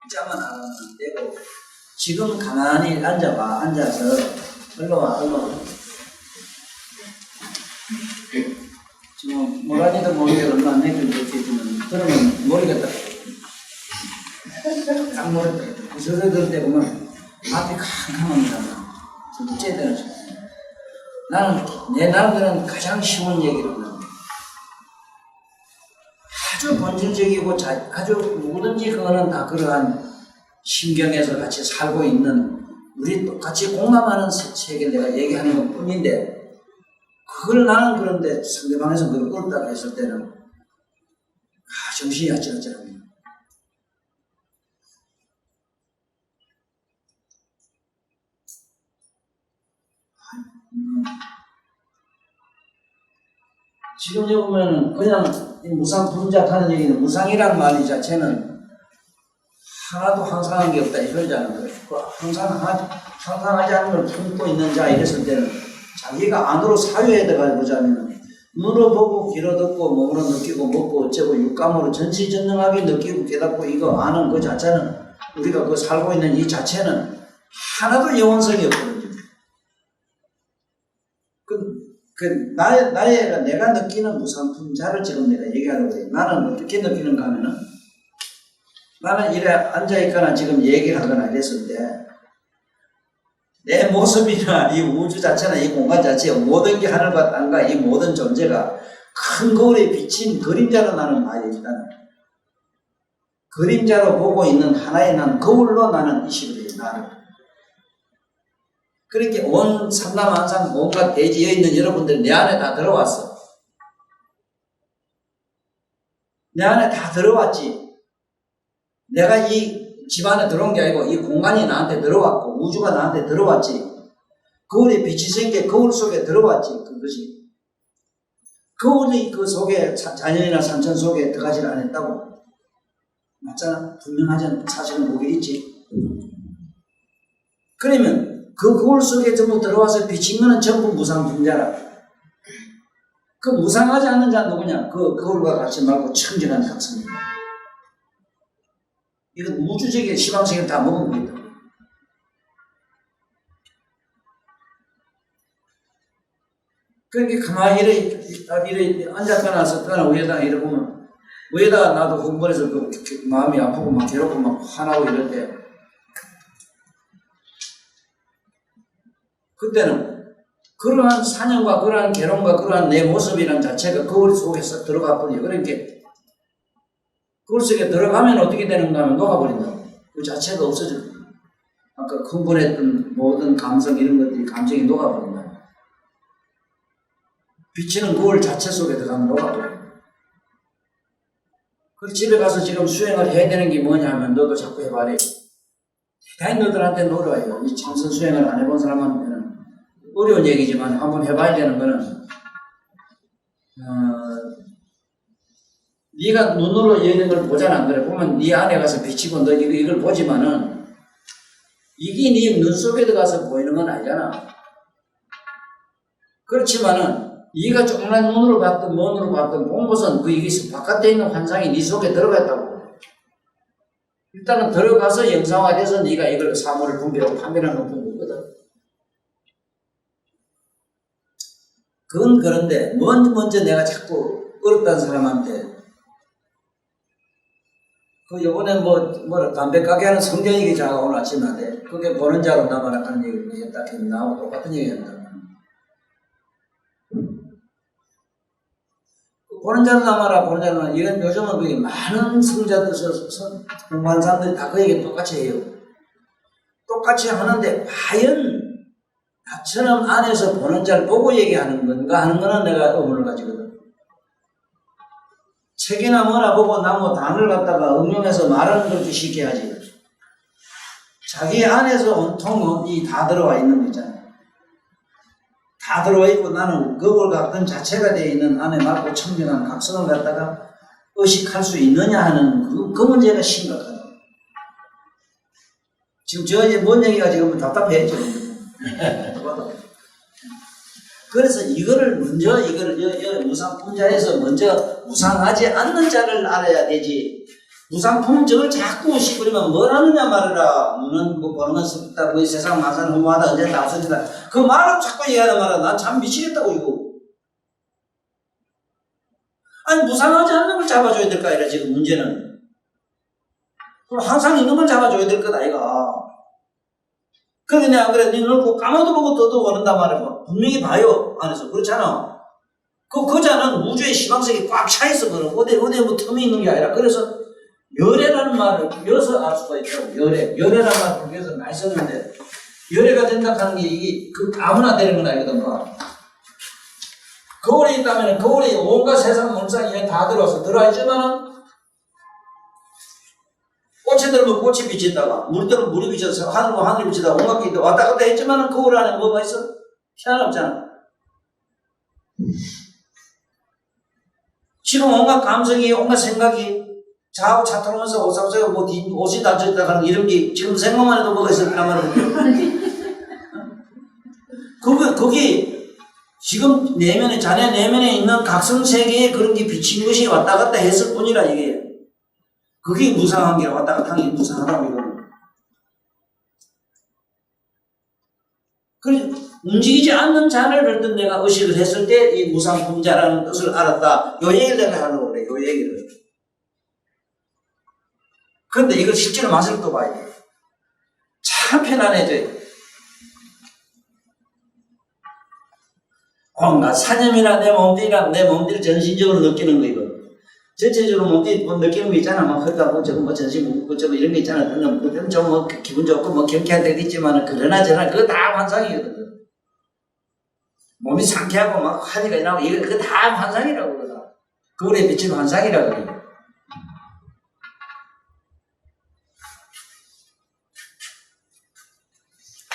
짜만 하면 안 되고 지금 가만히 앉아봐. 앉아서 올라와. 지금 뭐라지도 모르게 얼마 안 내겠지만 그러면 머리가 딱 머리가 저를 들 때 보면 앞이 캄캄합니다. 둘째 되는 순간 나는 내 나름대로는 가장 쉬운 얘기를 합니다. 아주 본질적이고 아주 누구든지 그거는 다 그러한 심경에서 같이 살고 있는 우리 똑같이 공감하는 세계를 내가 얘기하는 것 뿐인데 그걸 나는 그런데 상대방에서 그걸 옳다고 했을 때는 정신이 아찔아찔합니다. 지금 여기 보면은 그냥 무상분작하는 얘기는 무상이란 말이 자체는 하나도 항상한 게 없다 이 소리잖아요. 항상하지 않은 걸 품고 있는 자 이랬을 때는 자기가 안으로 사유에 들어가 보자면 눈으로 보고 귀로 듣고 몸으로 느끼고 먹고 어쩌고 육감으로 전시전능하게 느끼고 깨닫고 이거 아는 그 자체는 우리가 그 살고 있는 이 자체는 하나도 영원성이 없거든요. 내가 느끼는 무상품자를 지금 내가 얘기하려고 해요. 나는 어떻게 느끼는가 하면은 나는 이래 앉아있거나 지금 얘기를 하거나 이랬을 때 내 모습이나 이 우주 자체나 이 공간 자체 모든 게 하늘과 땅과 이 모든 존재가 큰 거울에 비친 그림자로 나는 봐요. 일단은 그림자로 보고 있는 하나의 난 거울로 나는 이식을 해요. 나를. 그렇게 온 삼남한상 온갖 대지에 있는 여러분들이 내 안에 다 들어왔어. 내 안에 다 들어왔지. 내가 이 집 안에 들어온 게 아니고 이 공간이 나한테 들어왔고 우주가 나한테 들어왔지. 거울에 빛이 생겨 거울 속에 들어왔지. 그것이. 거울이 그 속에 자연이나 산천 속에 들어가지를 않았다고. 맞잖아. 분명하지 사실은 그게 있지. 그러면 그 거울 속에 전부 들어와서 비친 거는 전부 무상분자라. 그 무상하지 않는 자는 누구냐? 그 거울과 같이 말고 청정한 각성입니다. 이건 우주적인 시방sek을 다 먹은 겁니다. 그렇게 가만히 이래 앉았거나 섰거나 위에다가 이래 보면 위에다가 나도 흥분해서 그 마음이 아프고 막 괴롭고 막 화나고 이럴 때 그때는 그러한 사념과 그러한 괴로움과 그러한 내 모습이라는 자체가 거울 속에 썩 들어가 버려요. 그러니까 거울 속에 들어가면 어떻게 되는가 하면 녹아버린다고. 그 자체가 없어져. 아까 흥분했던 모든 감성 이런 것들이 감정이 녹아버린다. 비치는 거울 자체 속에 들어가면 녹아버려요. 그 집에 가서 지금 수행을 해야 되는 게 뭐냐 하면 너도 자꾸 해봐래. 대단히 너들한테는 어려워요. 이 참선 수행을 안 해본 사람한테는 어려운 얘기지만 한번 해봐야 되는 거는 네가 눈으로 여는 걸 보잖아. 안 그래? 보면 네 안에 가서 비치고 너 이걸 보지만은 이게 네 눈 속에 들어가서 보이는 건 아니잖아. 그렇지만은 네가 조그만 눈으로 봤든 몸으로 봤든 본 것은 그 이게 바깥에 있는 환상이 네 속에 들어가 있다고. 일단은 들어가서 영상화돼서 네가 이걸 사물을 분별하고 판별하는 건 거거든. 그건 그런데 먼저 내가 자꾸 어렵다는 사람한테 그 요번에 담배 가게 하는 성경이 기자가 오늘 아침에 하대. 그게 보는 자로 남아라 하는 얘기를 했다. 나하고 똑같은 얘기 한다. 보는 자로 남아라, 보는 자로 남아라. 이런 요즘은 그게 많은 성자들, 공부한 사람들이 다 그 얘기 똑같이 해요. 똑같이 하는데, 과연 나처럼 안에서 보는 자를 보고 얘기하는 건가 하는 거는 내가 의문을 가지거든. 책이나 뭐나 보고 나무 단을 갖다가 응용해서 말하는 걸 쉽게 하지. 자기 안에서 온통 다 들어와 있는 거 있잖아요. 다 들어와 있고 나는 그걸 갖던 자체가 되어 있는 안에 맑고 청정한 각성을 갖다가 의식할 수 있느냐 하는 그 문제가 심각하다. 지금 뭔 얘기가 지금 답답해, 지금. 그래서 이거를 무상분자에서 먼저 무상하지 않는 자를 알아야 되지. 무상품 저걸 자꾸 씹으려면 뭘 하느냐 말이라. 너는 뭐 보는 건 습다, 뭐 세상 만사는 허무하다, 언제나 없어진다. 그 말을 자꾸 얘기하는 말이야. 난 참 미치겠다고, 이거. 아니, 무상하지 않는 걸 잡아줘야 될까, 이래, 지금 문제는. 그럼 항상 있는 걸 잡아줘야 될 거다, 이가. 그런데 내가 안 그래, 너는 꼭 까마도 보고 떠도 오른단 말이야. 분명히 봐요, 안에서. 그렇잖아. 그 거자는 우주의 시방석이 꽉 차있어, 그럼. 어디 뭐 틈이 있는 게 아니라. 그래서, 열애라는 말을 비어서 알 수가 있다고, 열애. 열애라는 말을 비어서 많이 썼는데, 열애가 된다 하는 게 이게 아무나 되는 건 아니거든, 뭐. 거울에 있다면 거울에 온갖 세상 물상이 다 들어와서 들어와있지만은, 꽃에 들면 꽃이 비친다가, 물에 들면 물이 비쳐서 하늘 보면 하늘이 비친다가, 온갖 게 왔다 갔다 했지만은 거울 안에 뭐가 있어? 희한없잖아. 지금 온갖 감성이, 온갖 생각이, 좌우 차트로면서 오싹오싹 뭐 옷이 닫혀있다 하는 이런 게 지금 생각만 해도 뭐가 있을까 말이야. 거기 지금 내면에, 자네 내면에 있는 각성세계에 그런 게 비친 것이 왔다 갔다 했을 뿐이라 이게. 그게 무상한 게 왔다 갔다 하는 게 무상하다고 이거는. 그래, 움직이지 않는 자를 어떤 내가 의식을 했을 때 이 무상품자라는 뜻을 알았다. 요 얘기를 내가 하려고 그래, 요 얘기를. 그런데 이걸 실제로 맛을 또 봐야 돼. 참 편안해져요. 나 사념이나 내 몸뚱이를 전신적으로 느끼는 거, 이거. 전체적으로 몸뚱이 느끼는 거 있잖아. 막 허리가 뭐 전신 뭐 이런 거 있잖아. 그건 좀 뭐 기분 좋고 뭐 경쾌한 데도 있지만은 그러나 저러나 그거 다 환상이거든. 몸이 상쾌하고 막 화기가 나고 이거 그거 다 환상이라고 그러나. 거울에 비친 환상이라고 그래.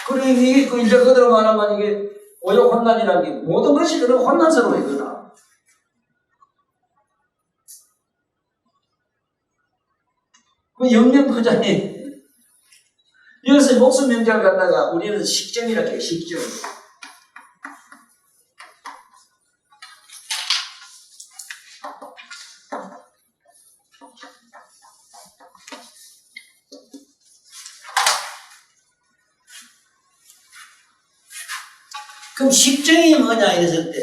그래, 이게 이제 그대로 말하면 이게 오욕 혼란이라는 게 모든 것이 그런 혼란스러워요. 그 영영 포장이 여기서 목숨 명작을 갖다가 우리는 식정이라고 해요. 식정. 그럼 식정이 뭐냐 이랬을 때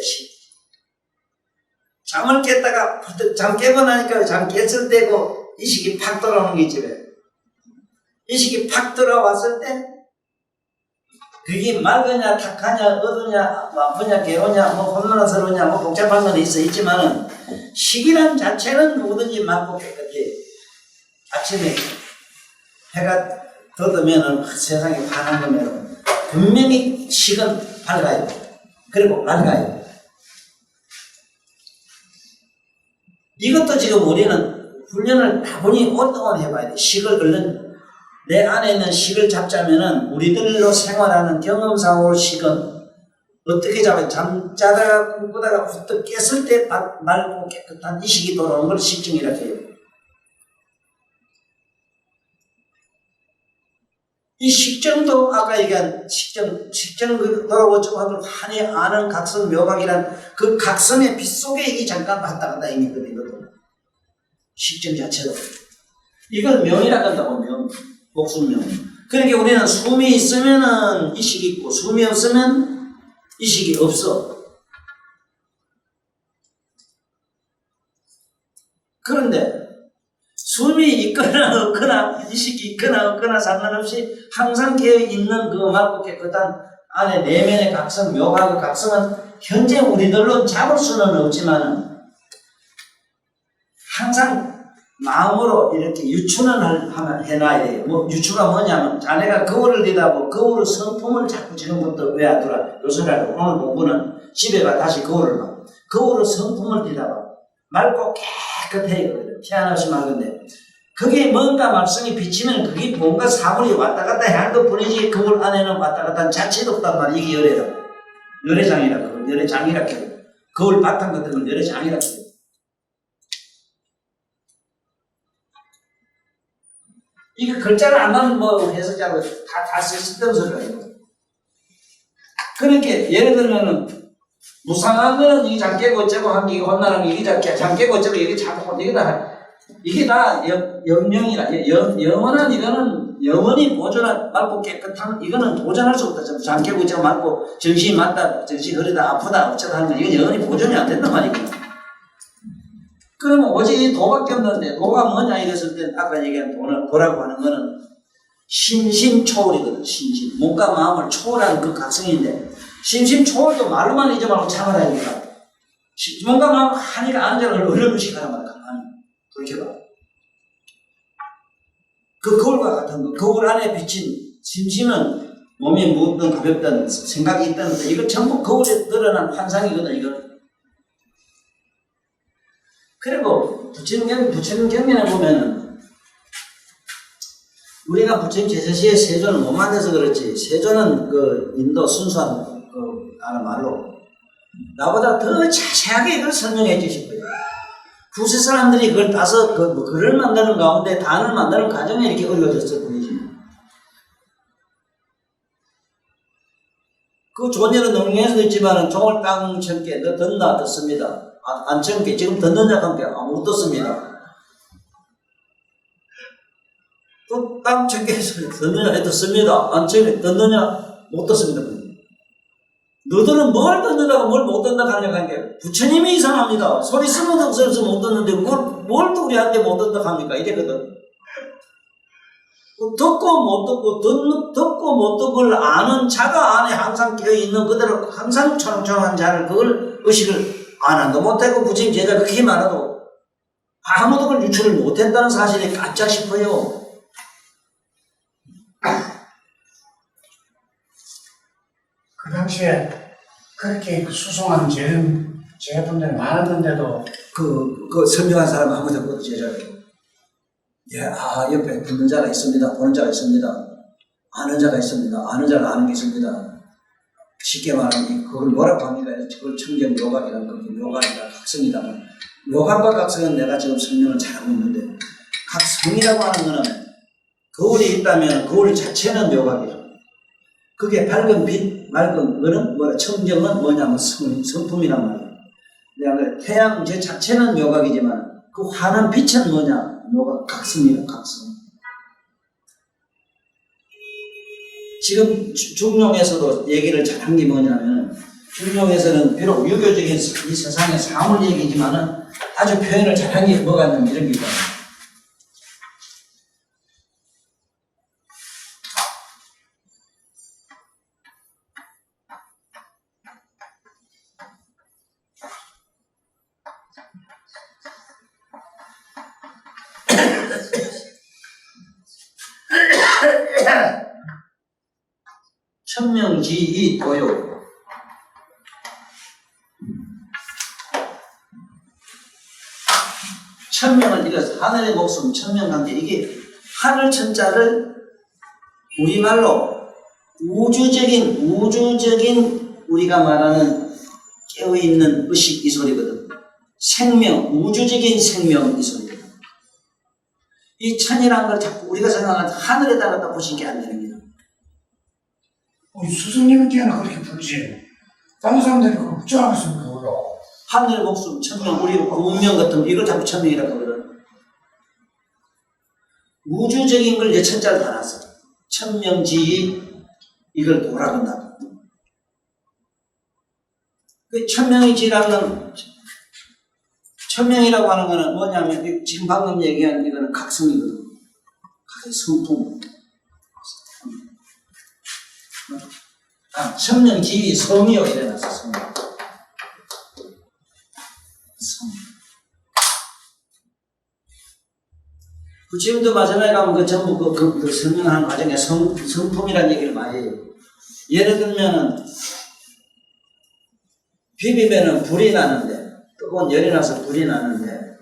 잠을 깼다가 잠 깨고 나니까 잠 깼을 때고 의식이 팍 돌아오는 게 있지 왜? 의식이 팍 돌아왔을 때 그게 맑으냐 탁하냐 어두냐 아프냐 괴로냐 뭐 혼란스러우냐 뭐 복잡한 건 있지만은 식이란 자체는 누구든지 맑고 깨끗해. 아침에 해가 돋으면은 세상이 환한 거면 분명히 식은 밝아요. 그리고 맑아요. 이것도 지금 우리는 훈련을 다분히 오랫동안 해봐야 돼. 식을 얼른 내 안에 있는 식을 잡자면은 우리들로 생활하는 경험상으로 식은 어떻게 잡아요? 잠자다가 꿈꾸다가 후딱 깼을 때 맑고 깨끗한 이 식이 돌아오는 걸 식증이라고 해요. 이 식정도 아까 얘기한 식정 돌아오죠 하면 환히 아는 각성 묘각이란 그 각성의 빛 속에 이게 잠깐 왔다 갔다 있거든요. 식정 자체도. 이걸 명이라고 한다고, 명. 목숨명. 그러니까 우리는 숨이 있으면은 이식이 있고, 숨이 없으면 이식이 없어. 그런데, 숨이 있거나 없거나, 이식이 있거나 없거나 상관없이 항상 깨어있는 그 맑고 깨끗한 안에 내면의 각성, 묘각의 각성은 현재 우리들로 잡을 수는 없지만은 항상 마음으로 이렇게 유추는 해놔야 돼요. 뭐, 유추가 뭐냐면, 자네가 거울을 내다보고, 거울의 성품을 자꾸 지금부터 외워두라. 요새라도 오늘 공부는 집에 가 다시 거울을 봐. 거울의 성품을 내다봐. 맑고 깨끗해요. 희한하시 맑은데. 그게 뭔가 말씀이 비치면 그게 뭔가 사물이 왔다 갔다 할 것 뿐이지, 거울 안에는 왔다 갔다 한 자체도 없단 말이야. 이게 열애라. 열애장이라. 열애장이라 해요. 거울 바탕 같은 걸 열애장이라 해요. 이거 글자를 안 하면 뭐 해석자로 다 쓸데없는 소리가 있고. 그러니까 예를 들면은 무상한 거는 이게 잠 깨고 어쩌고 한 게 이게 혼나는 게 이게 잠 깨고 어쩌고 이게 자꾸 이게 다 이게 다 영영이라 영원한 이거는 영원히 보존할 맑고 깨끗한 이거는 보존할 수 없다. 잠 깨고 있자 맑고 정신이 맞다, 정신이 흐리다, 아프다, 어쩌다 하는 건 이건 영원히 보존이 안 된단 말이거든. 그러면 오직 이 도밖에 없는데 도가 뭐냐 이랬을 때 아까 얘기한 도라고 하는 거는 심심초월이거든. 심심 몸과 마음을 초월하는 그 각성인데 심심초월도 말로만 잊지 말고 참아라니까. 몸과 마음 하니까 아는 자를 어려운식 하란 말이야. 그렇게 봐. 그 거울과 같은 거, 거울 안에 비친 심심은 몸이 무겁든 가볍든 생각이 있다는 거, 이거 전부 거울에 드러난 환상이거든, 이거. 그리고 부처님 경전에 보면은 우리가 부처님 제사시에 세존을 못 만나서 그렇지, 세존은 그 인도 순수한 그 하는 말로 나보다 더 자세하게 이걸 설명해 주실 거예요. 구세 사람들이 그걸 따서 글을 만드는 가운데 단을 만드는 과정에 이렇게 어려워졌을 뿐이지. 그 존재는 능력에서도 있지만은 종을 땅 쳐게 너 듣나 듣습니다. 안 쳐게 지금 듣는 자가 함께 못 듣습니다. 또 땅 쳐게 듣느냐 해 듣습니다. 안 쳐게 듣느냐 못 듣습니다. 너들은 뭘 듣는다고 뭘 못 듣는다고 하냐고 하는 게 부처님이 이상합니다. 소리 쓰면 없어서 못 듣는데 뭘 또 우리한테 못 듣는다고 합니까? 이랬거든. 듣고 못 듣고 듣고 못 듣고를 아는 자가 안에 항상 깨어있는 그대로 항상 초롱초롱한 자를 그걸 의식을 안 한도 못하고 부처님 제자가 그렇게 많아도 아무도 그걸 유출을 못했다는 사실이 깜짝 싶어요. 그 당시에 그렇게 수송한 제자분들이 많았는데도 그 설명한 사람 아무도 없거든, 제자가. 예, 옆에 듣는 자가 있습니다. 보는 자가 있습니다. 아는 자가 있습니다. 아는 자가 아는 게 있습니다. 쉽게 말하면 그걸 뭐라고 합니까? 그걸 청정 요각이라는 거, 요각이다, 각성이다. 요각과 각성은 내가 지금 설명을 잘하고 있는데 각성이라고 하는 거는 거울이 있다면 거울 자체는 요각이야. 그게 밝은 빛, 맑은 거는 뭐라 청정은 뭐냐면 성품이란 말이야. 내가 그래, 태양 제 자체는 요각이지만 그 환한 빛은 뭐냐? 요각, 각성이야, 각성. 지금 중용에서도 얘기를 잘한 게 뭐냐면 중용에서는 비록 유교적인 이 세상의 사물 얘기지만은 아주 표현을 잘한 게 뭐가 있냐면 이런 게 있다. 천명지이 도요. 천명을 이래서 하늘의 목숨 천명관계 이게 하늘 천자를 우리말로 우주적인 우리가 말하는 깨어있는 의식 이 소리거든. 생명, 우주적인 생명 이 소리거든. 이 천이라는 걸 자꾸 우리가 생각하는 하늘에다가 딱 보시는 게 안 되는 거야. 스승님한테는 그렇게 부르지. 다른 사람들이 그걸 걱정하겠습니까? 그걸로. 하늘의 목숨, 천명, 우리 운명 같은 거 이걸 자꾸 천명이라고 하거든. 우주적인 걸 이제 천자를 달았어. 천명지이 이걸 도라고 한다. 그 천명이지라는 천명이라고 하는 거는 뭐냐면 지금 방금 얘기한 이거는 각성이거든. 각의 성품. 천명지이 성이요 이래놨어. 성. 부처님도 마지막에 가면 그 전부 그 설명하는 과정에 성품이라는 얘기를 많이 해요. 예를 들면은 비비면은 불이 나는데 뜨거운 열이 나서 불이 나는데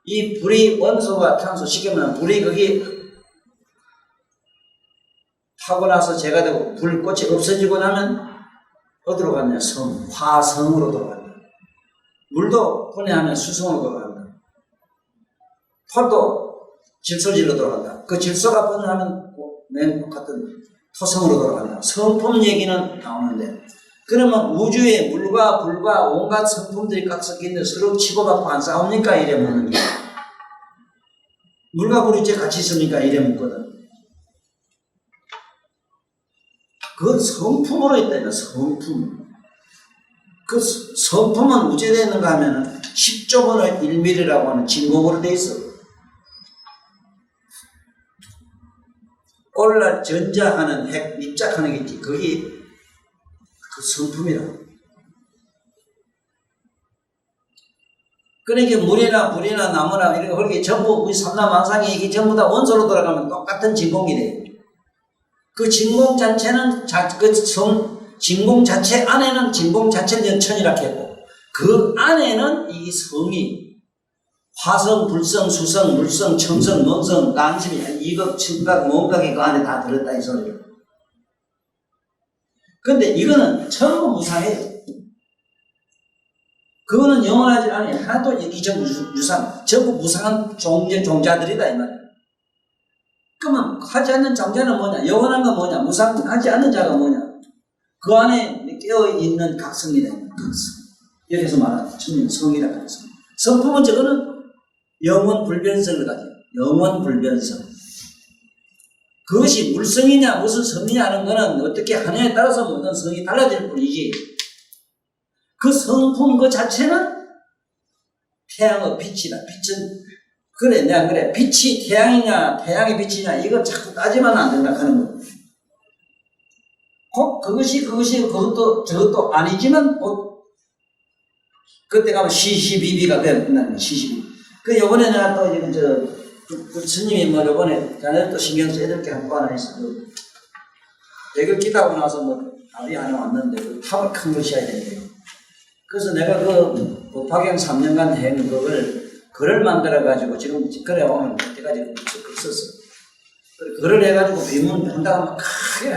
이 불이 원소가 탄소 쉽게 말하면 불이 거기 타고 나서 재가 되고 불꽃이 없어지고 나면 어디로 갔냐? 화성으로 돌아간다. 물도 분해하면 수성으로 돌아간다. 털도 질소질로 돌아간다. 그 질소가 분해하면 맨 똑같은 토성으로 돌아간다. 성품 얘기는 나오는데 그러면 우주에 물과 불과 온갖 성품들이 각 섞여 있는데 서로 치고받고 안 싸웁니까? 이래 묻는 거야. 물과 불이 이제 같이 있으니까 이래 묻거든. 그 성품으로 있다니까, 성품. 그 성품은 어찌 되어 있는가 하면은 10조분의 1mm라고 하는 진공으로 되어 있어. 오늘날 전자하는 핵, 입작하는 게 있지. 그게 그 성품이라고. 그러니까 물이나 불이나 나무나 이런 거, 그렇게 전부 우리 삼라만상이 이게 전부 다 원소로 돌아가면 똑같은 진공이 돼요. 그 진공 자체는 진공 자체 안에는 진공 자체를 연천이라고 했고, 그 안에는 이 성이 화성, 불성, 수성, 물성, 청성, 멍성, 난심이, 이각, 청각, 모각이 그 안에 다 들었다 이 소리예요. 근데 이거는 전부 무상해요. 그거는 영원하지 않아요. 하나도 이전 유상, 전부 무상한 종자들이다 이 말이에요. 그러면 하지 않는 종자는 뭐냐? 영원한 건 뭐냐? 무상하지 않는 자가 뭐냐? 그 안에 깨어있는 각성이다. 각성. 여기서 말하는 천년 성이라 각성. 성품은 저거는 영원 불변성을 가지고, 영원 불변성. 그것이 물성이냐 무슨 성이냐 하는 거는 어떻게 하느냐에 따라서 모든 성이 달라질 뿐이지, 그 성품 그 자체는 태양의 빛이다. 빛은 그래, 내가 그래, 빛이 태양이냐 태양의 빛이냐 이거 자꾸 따지면 안 된다 하는 거. 꼭 그것이 그것도 저것도 아니지만 그때 가면 시시비비가 된다는 시시비. 그 요번에 내가 또 이제 그 스님이 뭐 요번에 자네 또 신경 써야 될 게 한 거 하나 있어. 대결 기다고 나서 뭐 답이 하나 왔는데 그 탑을 큰 걸 씌워야 된대요. 그래서 내가 그 법화경 3년간 행 글을 만들어 가지고 지금 글에 오늘 그때까지 글 썼어. 글을 해가지고 비문 한다고 막 크게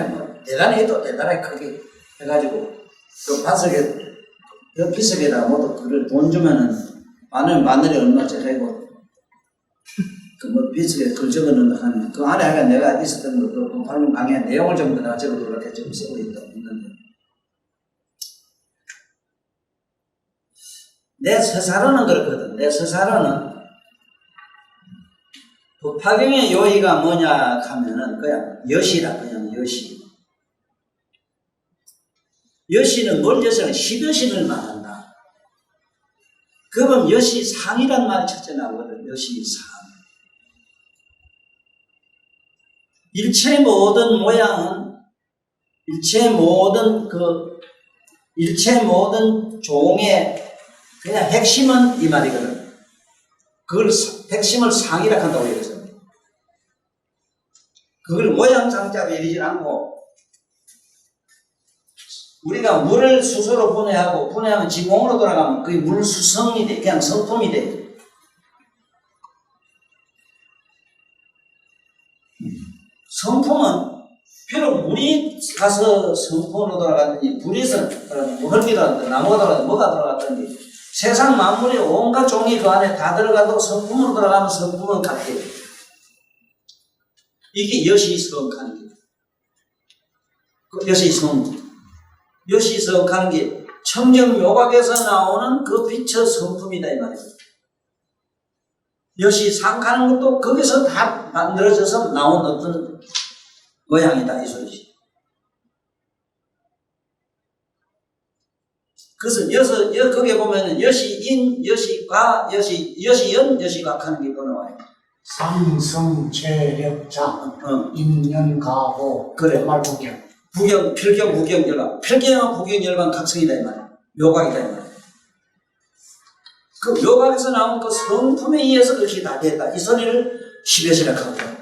대단히 해도 대단하게 크게 해가지고 그 바석에 그 비석에다가 모두 글을 돈 주면은 마늘이 얼마짜리 하고 그 뭐 비석에 글 적어놓는다 하는 그 안에 하여간 내가 있었던 그 발문 강의 내용을 전부 다 적어도 이렇게 지금 쓰고 있는데, 내 서사로는 그렇거든. 내 서사로는 법화경의 요의가 뭐냐 하면은 그냥 여시라, 그냥 여시. 여시는 뭘 여시는 10여신을 말한다. 그러면 여시상이란 말이 첫째 나오거든. 여시상. 일체의 모든 모양은, 일체의 모든 종의 그냥 핵심은 이 말이거든. 그걸 핵심을 상이라 한다고 얘기해서. 그걸 모양상자로 얘기하지 않고, 우리가 물을 수소로 분해하면 진공으로 돌아가면 그게 물수성이 돼. 그냥 성품이 돼. 성품은 비록 물이 가서 성품으로 돌아갔더니 불에서 흙이라든지 나무가 돌아가든지 뭐가 돌아갔든지 세상 만물의 온갖 종이 그 안에 다 들어가도 성품으로 돌아가면 성품은 같아요. 이게 여시성하는 게. 여시성하는 게 청정묘각에서 나오는 그 빛의 성품이다 이 말이에요. 여시상하는 것도 거기서 다 만들어져서 나온 어떤 모양이다 이 소리지. 그래서 거기에 보면은 여시인, 여시과, 여시연, 여시각 하는 게 또 나와요. 삼성체력자 인연가호 그래. 말부경 부경, 필경, 부경, 열반. 필경은 부경, 열반 각성이다 이 말이야. 묘각이다 이 말이야. 그 묘각에서 나온 그 성품에 의해서 그렇게 다 됐다. 이 소리를 10여시라고 하거든.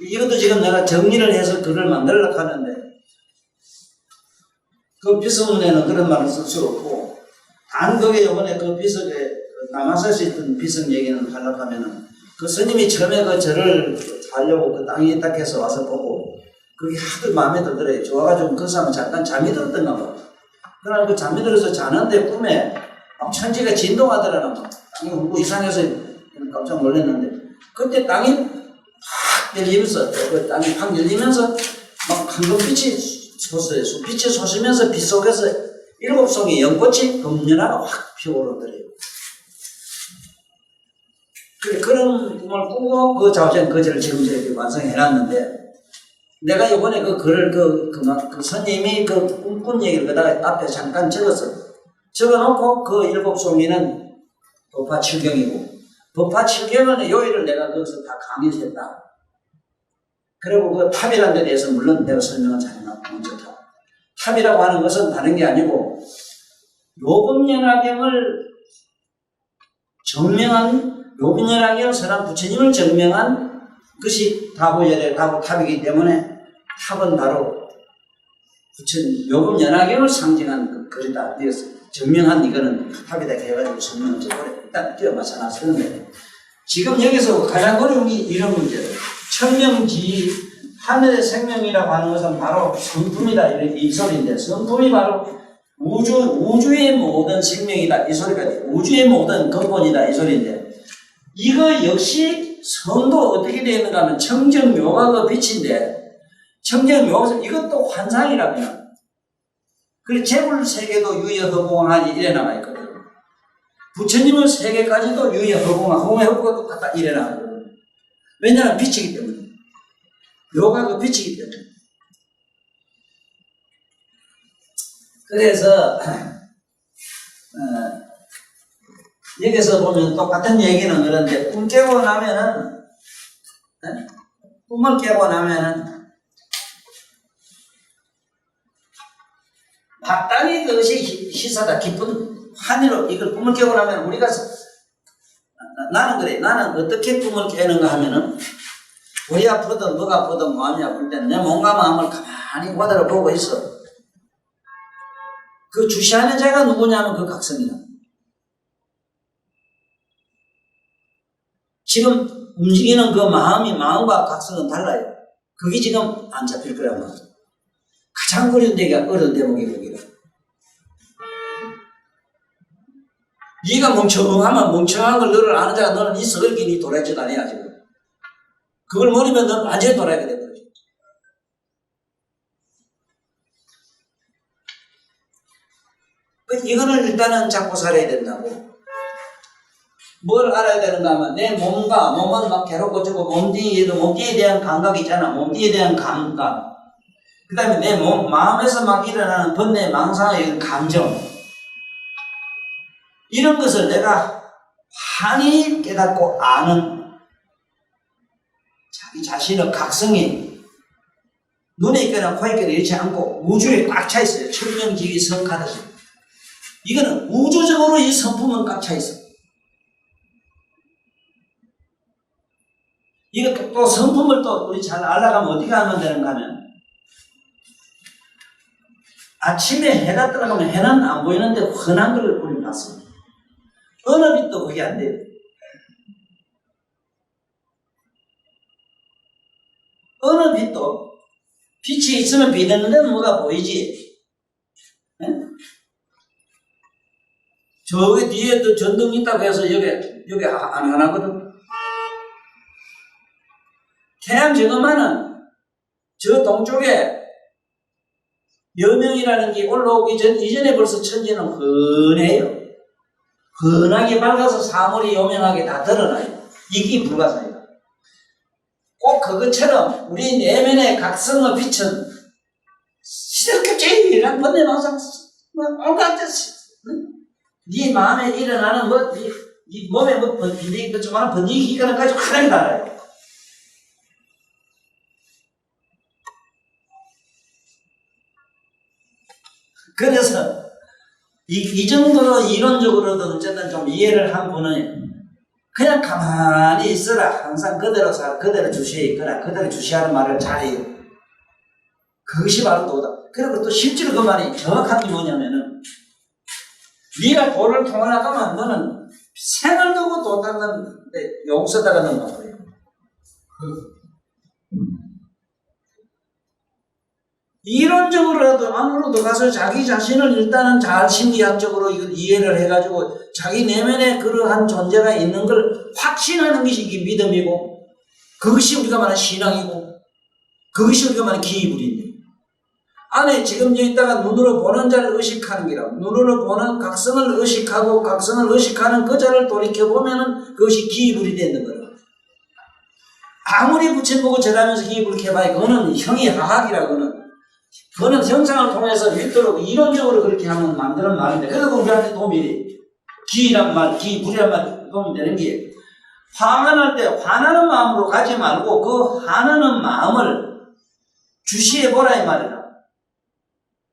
이것도 지금 내가 정리를 해서 글을 만들려고 하는데, 그 비석문에는 그런 말을 쓸 수 없고, 단 거기에 이번에 그 비석에 남아서 있던 비석 얘기는 하려고 하면은, 그 스님이 처음에 그 절을 하려고 그 땅에 딱 해서 와서 보고, 그게 하도 마음에 들더래요. 좋아가지고 그 사람은 잠깐 잠이 들었던가 봐. 그러나 그 잠이 들어서 자는데 꿈에 막 천지가 진동하더라나 막. 땅이 울고 이상해서 깜짝 놀랐는데, 그때 땅이 팍 열리면서, 그 땅이 팍 열리면서 막 황금빛이 솟아요. 빛이 솟으면서 빛 속에서 7송이 연꽃이 금연하게 확 피어오르더래요. 그런 꿈을 꾸고 그 자우지간 거지를 지금 이렇게 완성해놨는데, 내가 이번에 그 글을 그 스님이 그 꿈꾼 얘기를 그다가 앞에 잠깐 적었어요. 적어놓고 그 7송이는 법화 7경이고, 법화 7경의 요일을 내가 거기서 다 강의했다. 그리고 그 탑이라는 데 대해서 물론 내가 설명을 잘해놨고, 먼저 탑. 탑이라고 하는 것은 다른 게 아니고, 요금연화경을 정명한, 요금연화경 서람 부처님을 정명한 것이 다보열의 다보탑이기 때문에 탑은 바로 부처님, 요금연화경을 상징하는 그 글이다. 정명한 이거는 탑이다 해가지고 설명을 저번에 일단 띄워 맞춰놨었는데, 지금 여기서 가장 어려운 게 이런 문제예요. 천명지, 하늘의 생명이라고 하는 것은 바로 성품이다. 이 소리인데, 성품이 바로 우주의 모든 생명이다. 이 소리가 돼. 우주의 모든 근본이다. 이 소리인데, 이거 역시 성도 어떻게 되어 있는가 하면 청정묘가 그 빛인데, 청정묘가 이것도 환상이라면, 그리고 재불세계도 유여허공하니 이래 나가 있거든. 부처님의 세계까지도 유여허공하, 허공의 허구가 똑같다 이래 나가거든. 왜냐하면 빛이기 때문에. 묘가 그 빛이기 때문에. 그래서 여기서 보면 똑같은 얘기는 그런데, 꿈 깨고 나면은, 꿈을 깨고 나면은 마땅히 그것이 희사다. 깊은 하늘로 이걸 꿈을 깨고 나면 우리가 나는 그래. 나는 어떻게 꿈을 깨는가 하면은, 우리 아프든 뭐가 아프든 마음이 아플 때는 내 몸과 마음을 가만히 바다를 보고 있어. 그 주시하는 자가 누구냐면 그 각성이다. 지금 움직이는 그 마음과 각성은 달라요. 그게 지금 안 잡힐 거란 말이야. 가장 어려운 대목이 거기다. 네가 멍청하면 멍청한 걸 너를 아는 자가 너는 있어. 그렇게 네 도라이짓 안 해야 지금. 그걸 모르면 너는 완전히 도라이가 돼버려. 이거를 일단은 잡고 살아야 된다고. 뭘 알아야 되는가 하면, 내 몸은 막 괴롭고 저고, 몸뚱이에 대한 감각이 있잖아. 몸뚱이에 대한 감각. 그 다음에 내 마음에서 막 일어나는 번뇌, 망상의 감정. 이런 것을 내가 환히 깨닫고 아는 자기 자신의 각성이 눈에 있거나 코에 있거나 이렇지 않고 우주에 꽉 차 있어요. 천명지기 성가듯이. 이거는 우주적으로 이 성품은 꽉 차 있어. 이것도 또 성품을 또 우리 잘 알아가면 어떻게 하면 되는가 하면, 아침에 해가 떠나면 해는 안 보이는데 흔한 걸 우리 봤습니다. 어느 빛도 그게 안 돼요. 어느 빛도 빛이 있으면 빛있는데 뭐가 보이지? 네? 저기 뒤에 또 전등이 있다고 해서 여기 안 하거든. 태양 저거만은 저 동쪽에 여명이라는 게 올라오기 이전에 벌써 천지는 흔해요. 흔하게 밝아서 사물이 요명하게 다 드러나요. 이게 불가사예요. 꼭 그것처럼 우리 내면의 각성의 빛은 시들껍질이란 번뇌 망상 네 마음에 일어나는 네 몸에 번뇌 조그마한 번뇌 기관을 가지고 하나님 나라요. 그래서 이 정도로 이론적으로도 어쨌든 좀 이해를 한 분은 그냥 가만히 있어라. 항상 그대로 살아. 그대로 주시해 있거나 그대로 주시하는 말을 잘해요. 그것이 바로 도다. 그리고 또 실제로 그 말이 정확한 게 뭐냐면은, 네가 도를 통하다면 너는 생을 두고 도 닦는데 용서다가 넣는 거예요. 이론적으로라도 안으로도 가서 자기 자신을 일단은 잘 심리학적으로 이걸 이해를 해가지고 자기 내면에 그러한 존재가 있는 걸 확신하는 것이 이게 믿음이고, 그것이 우리가 말하는 신앙이고, 그것이 우리가 말하는 기이불인데, 안에 지금 여기 있다가 눈으로 보는 자를 의식하는 기라. 눈으로 보는 각성을 의식하고 각성을 의식하는 그 자를 돌이켜보면은 그것이 기입을이 되는 거라. 아무리 부처보고 절하면서 기입을 해봐야 그거는 형이 하학이라 그거는 형상을 통해서 믿도록 이론적으로 그렇게 하면 만드는 말인데 그래도 우리한테 도움이 돼. 기이란 말, 기불이란 말 도움이 되는 게 화가 때 화나는 마음으로 가지 말고 그 화나는 마음을 주시해보라 이 말이라.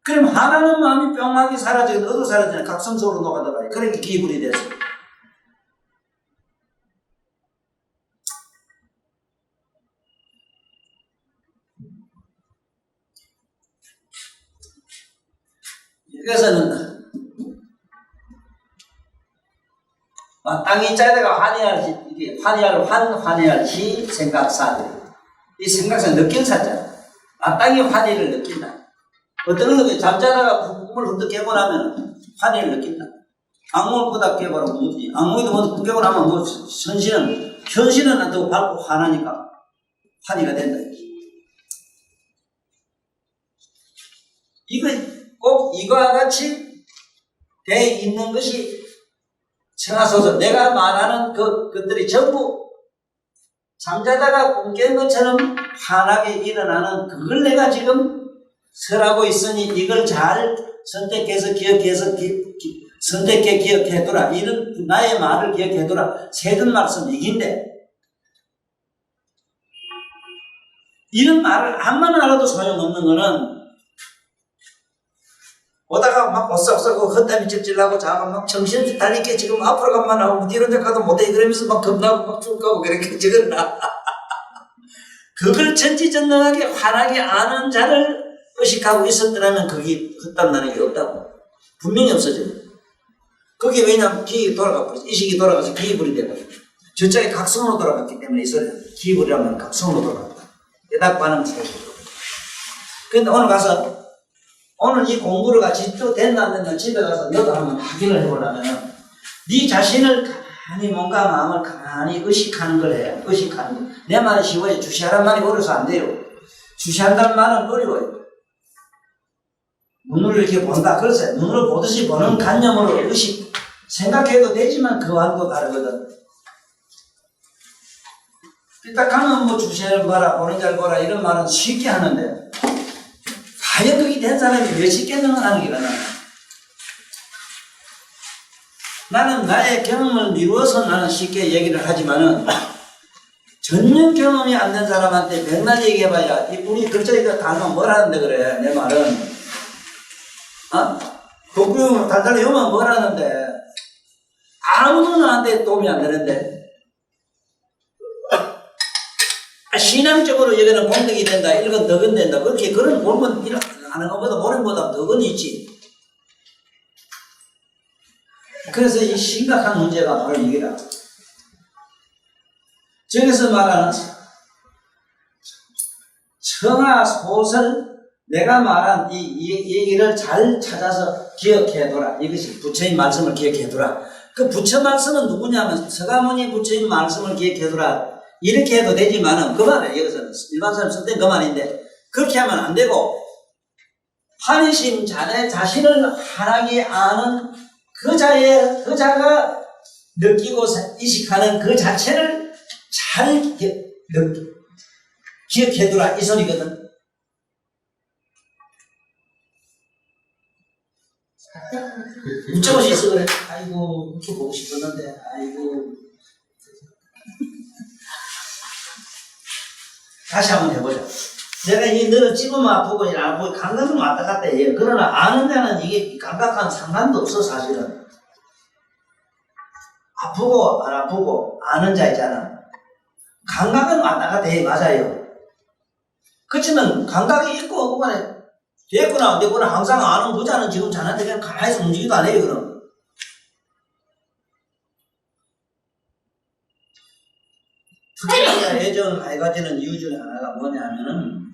그럼 화나는 마음이 뿅하게 사라지고 너도 사라지냐 각성적으로 녹아들어가요. 그러니까 기불이 돼서. 그래서는 땅이 짜다가 환희할시 생각사들. 이 생각사 느낀 사자. 땅이 환희를 느낀다. 어떤 건 잠자다가 꿈을 흔들 깨고 나면 환희를 느낀다. 악몽을 꾸다 깨버리면 뭐지? 악몽이도 뭐 깨고 나면 뭐 현실은 더 밝고 환하니까 환희가 된다. 이거 꼭 이거와 같이 돼 있는 것이 청하소서. 내가 말하는 것들이 전부 잠자다가 꿈 깬 것처럼 환하게 일어나는 그걸 내가 지금 설하고 있으니 이걸 잘 선택해서 기억해서 선택해 기억해둬라. 이런 나의 말을 기억해둬라. 세든 말씀 이긴데 이런 말을 암만 알아도 소용없는 거는 오다가 막 오싹오싹하고 헛담이 찔찔하고 자가 막 정신 달리게 지금 앞으로 가만 하고 뒤로 가도 못해 그러면서 막 겁나고 막 죽고 그렇게 지거나 그걸 전지전능하게 환하게 아는 자를 의식하고 있었더라면 거기 헛담나는 게 없다고. 분명히 없어져요. 그게 왜냐하면 기억이 돌아가고 의식이 돌아가서 기입을이 되고 저쪽에 각성으로 돌아갔기 때문에 이 소리는 기입을이라면 각성으로 돌아갔다. 깨닫고하는 사실이고. 그런데 오늘 가서 오늘 이 공부를 같이 또 됐나 안 됐나 집에 가서 너도 한번 확인을 해보려면 네 자신을 가만히 몸과 마음을 가만히 의식하는 걸 해. 의식하는 거. 내 말은 쉬워요. 주시하란 말이 어려서 안 돼요. 주시한다는 말은 어려워요. 눈으로 이렇게 본다. 그래서 눈으로 보듯이 보는 관념으로 의식 생각해도 되지만 그와는 또 다르거든. 딱 하면 뭐 주시를 봐라 보는 잘 보라 이런 말은 쉽게 하는데 과연 그게 된 사람이 몇 있겠는가 하는 게 나는 나의 경험을 미루어서 나는 쉽게 얘기를 하지만은 전혀 경험이 안 된 사람한테 맨날 얘기해봐야 우리 글자가 단어 뭘 하는데 그래 내 말은 독구용으로 달달이 요만 뭘 하는데 아무도 나한테 도움이 안 되는데 신앙적으로 여기는 공덕이 된다 이건 덕은 된다 그렇게 그런 공부는 하는 것보다 모름보다 덕은 있지. 그래서 이 심각한 문제가 바로 이게다. 저기서 말하는 청하 소설 내가 말한 이 얘기를 잘 찾아서 기억해둬라. 이것이 부처의 말씀을 기억해둬라. 그 부처 말씀은 누구냐면 서가모니 부처의 말씀을 기억해둬라. 이렇게 해도 되지만은 그만해. 여기서는 일반 사람 쓸 땐 그만인데 그렇게 하면 안 되고 환희심 자네 자신을 환하게 아는 그 자가 느끼고 의식하는 그 자체를 잘 기억해두라 이 소리거든. 웃자고 있어 그래. 아이고 이렇게 보고 싶었는데 아이고. 다시 한번 해보자. 내가 이 너를 찝으면 아프고 안 아프고 감각은 왔다 갔다 해요. 그러나 아는 데는 이게 감각과는 상관도 없어 사실은. 아프고 안 아프고 아는 자 있잖아. 감각은 왔다 갔다 해 맞아요. 그렇지만 감각이 있고 없고 간에 됐구나 안 됐구나 항상 아는 부자는 지금 자네한테 그냥 가만히 있어 움직이도 안 해요 그럼. 특히나 애정을 많이 가지는 이유 중에 하나가 뭐냐면은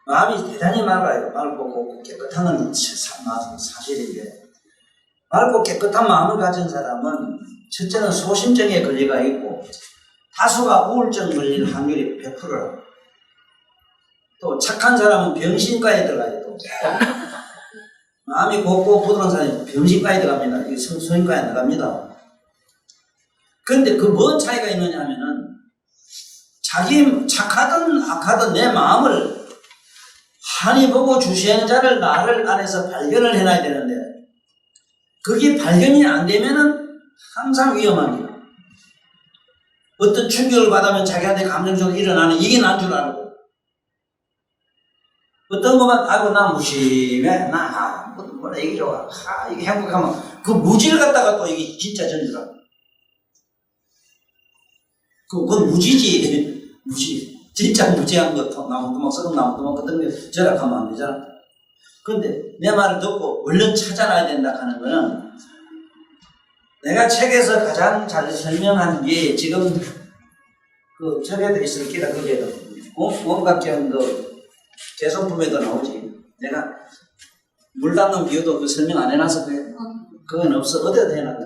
마음이 대단히 맑아요. 맑고 깨끗한 건 사실인데 맑고 깨끗한 마음을 가진 사람은 첫째는 소심증에 걸리가 있고 다수가 우울증 걸릴 확률이 100%라. 또 착한 사람은 병신과에 들어가요. 또 마음이 곱고 부드러운 사람이 병신과에 들어갑니다. 이게 성인과에 들어갑니다. 그런데 그 뭔 차이가 있느냐 하면은 자기 착하든 악하든 내 마음을 하니 보고 주시하는 자를 나를 안에서 발견을 해놔야 되는데 그게 발견이 안 되면은 항상 위험합니다. 어떤 충격을 받으면 자기한테 감정적으로 일어나는 이게 난 줄 알고 어떤 것만 아이고 나 무심해 나 뭐라 이게 좋아 이게 행복하면 그 무지를 갖다가 또 이게 진짜 전주라 그건 무지지 무지 진짜 무지한 거 나무두막 썩은 나무두막 같은 게 절약하면 안 되잖아. 그런데 내 말을 듣고 얼른 찾아놔야 된다 하는 거는 내가 책에서 가장 잘 설명한 게 지금 그 책에도 있을 기라 그게 원각형 그 제성품에도 나오지. 내가 물 닿는 비유도 그 설명 안 해놔서 그래. 그건 없어. 어디다 해놨다.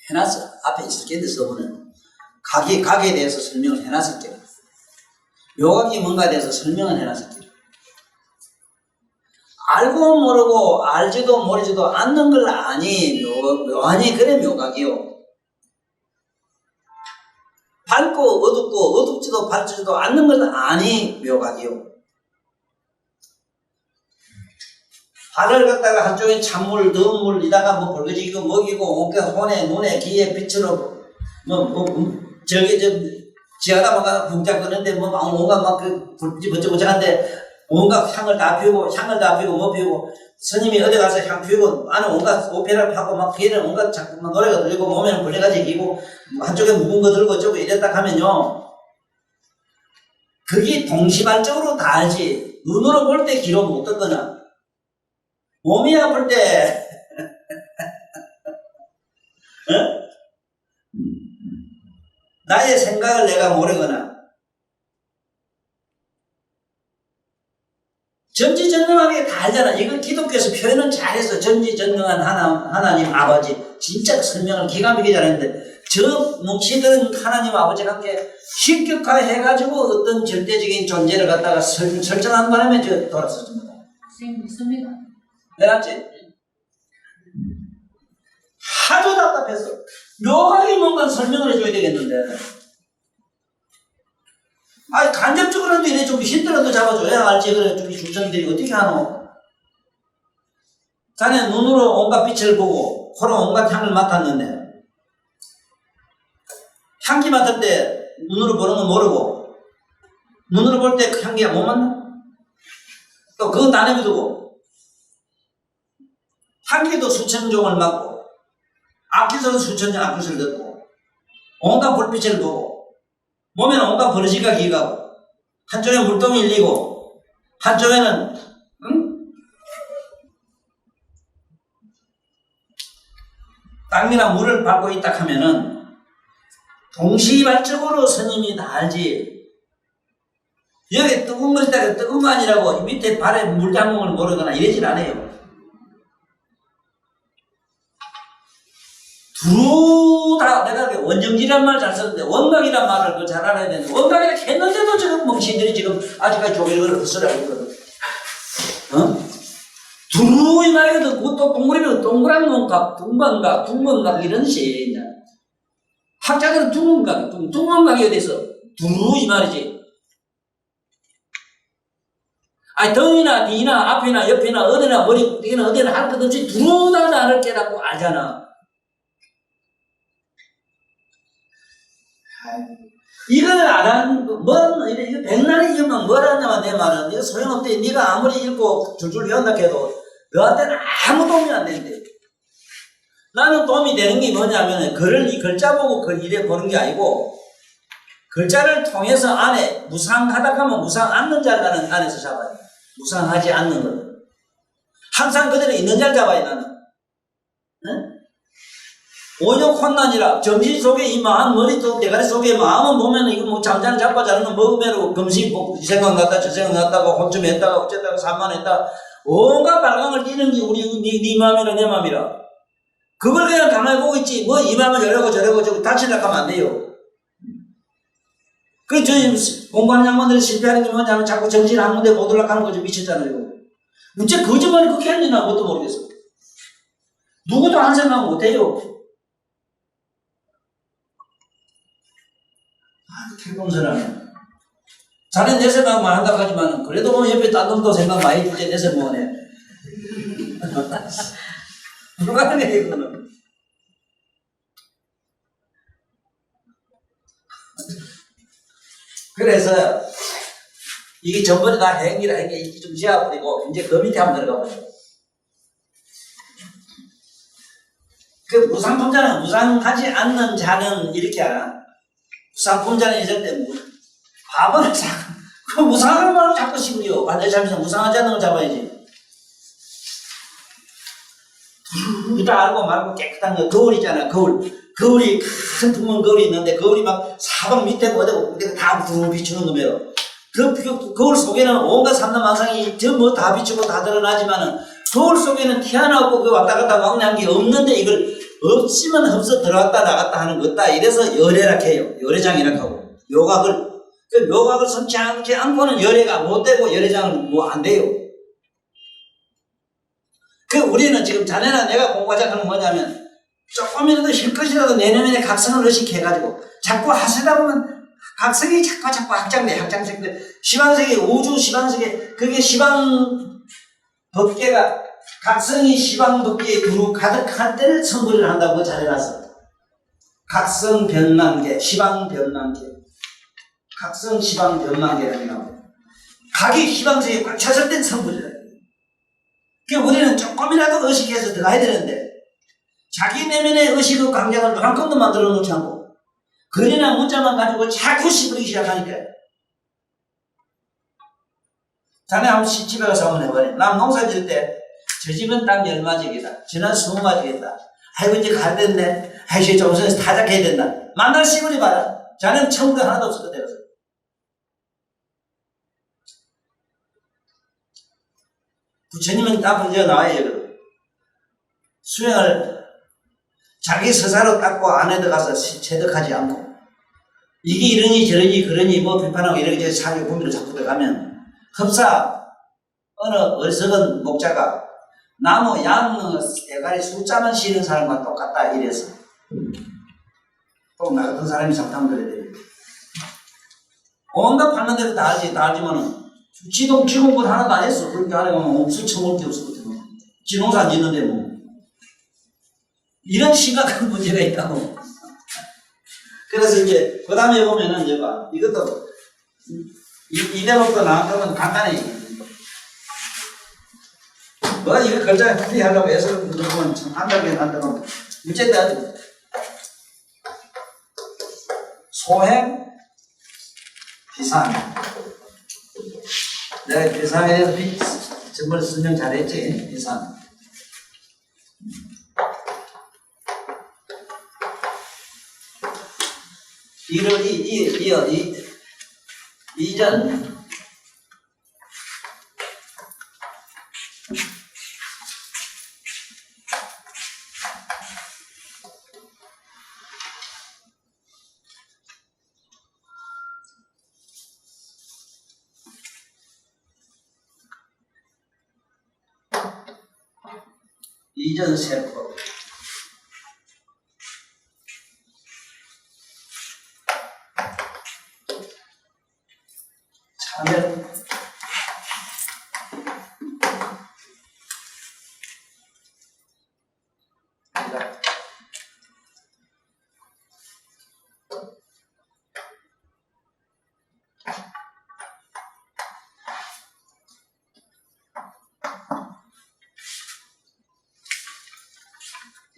해놨어. 앞에 있을 게인데 서문은. 각에 대해서 설명을 해놨을 게. 묘각이 뭔가에 대해서 설명을 해놨을 게. 알고 모르고 알지도 모르지도 않는 걸 아니 묘하니 그래 묘각이요. 밝고 어둡고 어둡지도 밝지도 않는 걸 아니 묘각이요. 발을 갖다가 한쪽에 찬물, 더운 물, 이다가 뭐 벌거지고 먹이고, 온갖 혼에, 눈에, 귀에, 빛으로, 지하다 뭔가 붕짝 끄는데, 온갖 막 번쩍번쩍한데, 온갖 향을 다 피우고, 뭐 피우고, 스님이 어디 가서 향 피우고, 안에 온갖 오페라를 하고, 막 귀에는 온갖 자꾸만 노래가 들리고, 몸에는 벌레가지 기고, 한쪽에 묵은 거 들고, 저거 이랬다 하면요. 그게 동시발적으로 다 알지. 눈으로 볼 때 귀로 못 듣거나, 몸이 아플 때, 나의 생각을 내가 모르거나, 전지전능하게 다 알잖아. 이걸 기독교에서 표현은 잘해서 전지전능한 하나님 아버지, 진짜 설명을 기가 막히게 잘했는데, 저 뭉치들은 하나님 아버지가 함께 신격화해가지고 어떤 절대적인 존재를 갖다가 설정한 바람에 저 돌아섰습니다. 선생님 믿습니다. 해놨지? 하도 답답했어. 묘하게 뭔가 설명을 해줘야 되겠는데. 아니, 간접적으로라도 이래 좀 힌트라도 잡아줘야 알지. 그래, 좀 주천들이 어떻게 하노? 자네 눈으로 온갖 빛을 보고, 코로 온갖 향을 맡았는데, 향기 맡을 때 눈으로 보는 건 모르고, 눈으로 볼 때 그 향기가 못 맡나? 또 그건 다 내비두고, 향기도 수천 종을 맡고 악기도 수천 종 악기를 듣고 온갖 불빛을 보고 몸에는 온갖 버러지가 기가고 한쪽에 물동이 일리고 한쪽에는 땅이나 물을 밟고 있다 하면은 동시발적으로 스님이 다 알지. 여기 뜨거운 거 있다가 뜨거운 거 아니라고 밑에 발에 물장봉을 모르거나 이러진 않아요. 두루 다 내가 원정지란 말 잘 썼는데 원각이란 말을 그 잘 알아야 되는데 원각이라 했는데도 지금 멍신들이 지금 아직까지 조개를 헛소리하고 있거든. 두루 이 말이거든. 그것도 동그라미면 동그란 원각, 둥번각 이런 식이야. 학자들은 둥번각이 어디서 두루 이 말이지. 아니 등이나 뒤나 앞이나 옆이나 어디나 머리 어디나 할 것 없이 두루 다 나를 깨닫고 알잖아. 이걸 안 한, 이거 백날이 읽으면 뭘 하냐면 내 말은, 이거 소용없대. 네가 아무리 읽고 줄줄 외운다 해도 너한테는 아무 도움이 안 된대. 나는 도움이 되는 게 뭐냐면, 이 글자 보고 글 이래 보는 게 아니고, 글자를 통해서 안에 무상하다 하면 무상 않는 자를 나는 안에서 잡아야 돼. 무상하지 않는 걸. 항상 그대로 있는 자를 잡아야 나는. 응? 오욕 혼란이라 정신 속에 이 마음 머리 속 대가리 속에 마음은 보면은 이거 뭐 잠자는 자빠 자는 거 먹으면 금시 이 생각 났다 저 생각 났다가 혼좀 했다가 어쨌다가 산만했다 온갖 발광을 띄는 게 우리 네 마음이라 내 마음이라 그걸 그냥 가만히 보고 있지 뭐 이 마음을 저러고 저러고 다치려고 하면 안 돼요. 저 공부하는 양반들이 실패하는 게 뭐냐면 자꾸 정신 한 군데 못 올라가는 거죠. 미쳤잖아요. 문제 거짓말이 그렇게 하느냐 그것도 모르겠어. 누구도 한 생각 못해요. 태동선하네. 자네 내 생각만 한다고 하지만 그래도 뭐 옆에 딴 놈도 생각 많이 줄때 내 생각만 해. 불가능해 이거는. 그래서 이게 전번에 다 행위라 이게 좀 지어버리고 이제 그 밑에 한번 들어가 보죠. 그 무상품자는 무상하지 않는 자는 이렇게 하나? 무상품자는 있을 때 밥을 자꾸 그 무상한 걸 자꾸 씹으려. 반대 잘못해서 무상하지 않는 걸 잡아야지. 다 알고 말고 깨끗한 거 거울 있잖아. 거울이 큰 둥근 거울이 있는데 거울이 막 사방 밑에 어디고 다 붕 비추는 거예요. 그 거울 속에는 온갖 삼남만상이 전부 다 비추고 다 드러나지만은 거울 속에는 티 하나 없고 그 왔다 갔다 막는 게 없는데 이걸 없으면 흡수 들어갔다 나갔다 하는 거다. 이래서 열애라 해요. 열애장이라 하고 요각을 그 묘각을 선치하지 않고는 열애가 못 되고 열애장은 뭐 안 돼요. 그 우리는 지금 자네나 내가 공부하자 하는 뭐냐면 조금이라도 힐끗이라도 내년에 각성을 의식해가지고 자꾸 하시다 보면 각성이 자꾸 확장돼. 시방세계 우주 시방세계 그게 시방 법계가 각성이 시방 법계에 두루 가득할 때를 선고를 한다고 잘해놨어. 각성 변만계 시방 변만계 각성 시방 변만계라는 거. 각이 시방세계에 꽉 찼을 땐 선고를 해. 그러니까 우리는 조금이라도 의식해서 들어가야 되는데 자기 내면의 의식의 강장을 한컴도 만들어 놓지 않고 글이나 문자만 가지고 자꾸 씹으기 시작하니까 자네 한번 집에 가서 한번 해보래. 남 농사 지을 때 저 집은 딱 10마지겠다. 저는 20마지겠다. 아이고 이제 가야 됐네. 아이씨 좀 전에 타작해야 된다. 만날 씹으리 봐라. 자네는 천국에 하나도 없을 것 같아서. 부처님은 딱 먼저 나와요. 수행을 자기 스스로 닦고 안에 들어가서 체득하지 않고 이게 이러니 저러니 그러니 뭐 비판하고 이렇게 사회 구미로 자꾸 들어가면 흡사 어느 어리석은 목자가 나무 양 대가리 숫자만 씌는 사람과 똑같다 이래서 또 나 같은 사람이 잡담 그래야 돼. 온갖 받는 대로 다 알지만은 지공부 하나도 안 했어. 그렇게 안 해보면 없을 처먹을 게 없었거든. 지농사 안 짓는데 뭐. 이런 심각한 문제가 있다고. 그래서 이제, 그 다음에 보면은, 이제 봐. 이것도, 이대로부터 나왔다면 간단해. 뭐, 이거 글자에 풀이하려고 해서 보면 참 한다게 한다면, 어쨌든, 소행, 비상. 내가 비상에 대해서 정말 설명 잘했지, 비상. 이전 세법 참여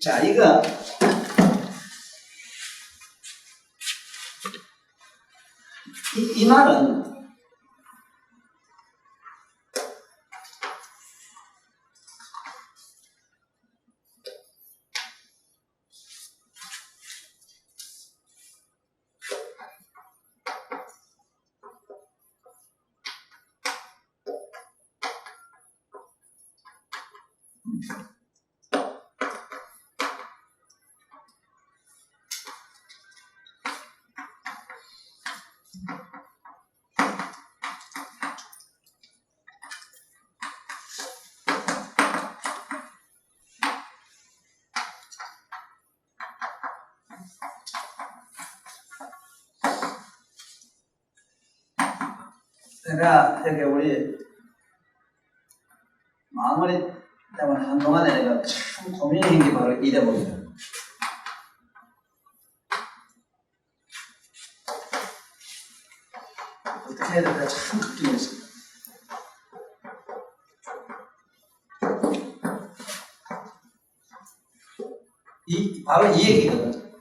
자, 이거 이 말은 제가 되게 우리 마무리 때문에 한동안에 내가 참 고민한 게 바로 이 대목이다. 어떻게 해야 될까 참 걱정했어요. 바로 이 얘기거든.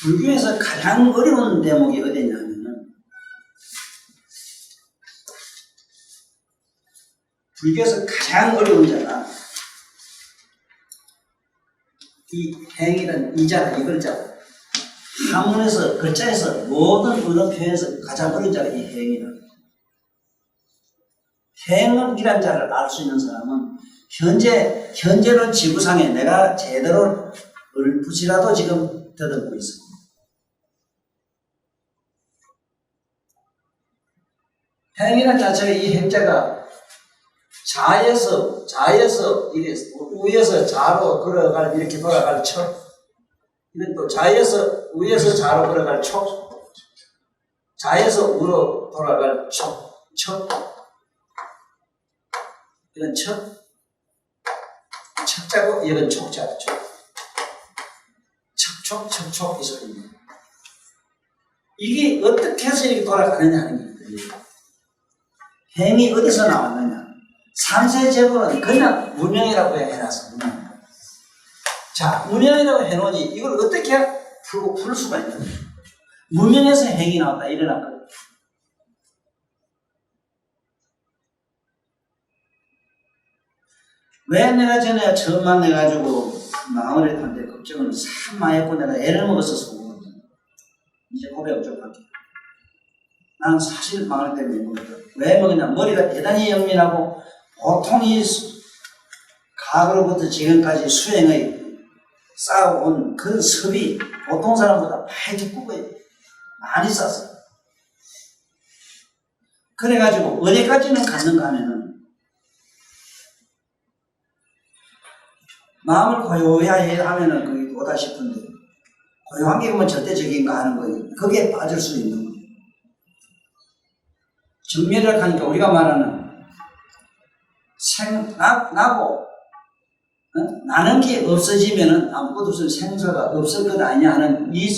불교에서 가장 어려운 대목이 어디냐면은, 불교에서 가장 어려운 자가 이 행이란 이자라, 이 글자라. 한문에서 글자에서 모든 언어 표현에서 가장 어려운 자가 이 행이라. 행이란 자를 알 수 있는 사람은 현재로 지구상에 내가 제대로 얼붙이라도 지금 더듬고 있습니다. 행이란 자체가 이 행자가 자에서 위에서 자로 걸어갈 이렇게 돌아갈 척, 이건 또 자에서 위에서 자로 걸어갈 척, 자에서 우로 돌아갈 척, 이건 척자고 이건 촉자, 척촉 이 소리입니다. 이게 어떻게 해서 이렇게 돌아가느냐 하는 거예요. 행이 어디서 나왔느냐? 삼세제보는 그냥 무명이라고 해놨어. 무명. 자, 무명이라고 해놓으니 이걸 어떻게 풀 수가 있느냐? 무명에서 행이 나왔다 일어났거든. 왜 내가 전에 처음 만나가지고 마을에 걱정을 참 많이 했고 내가 애를 먹었어서 이제 고백 좀 할게. 나는 사실 마을 때문에 먹었다. 왜 먹었냐? 머리가 대단히 영민하고 보통 이 과거로부터 지금까지 수행의 쌓아온 그 섭이 보통 사람보다 많이 두껍고 많이 쌓았어. 그래가지고 어디까지는 갔는가 하면은 마음을 고요하게 하면은 그게 오다 싶은데 고요한 게 뭐 절대적인가 하는 거예요. 거기에 빠질 수 있는 거예요. 정멸을 하니까 우리가 말하는 나고 나는 게 없어지면은 아무것도 없으면 생사가 없을 것 아니냐 하는 이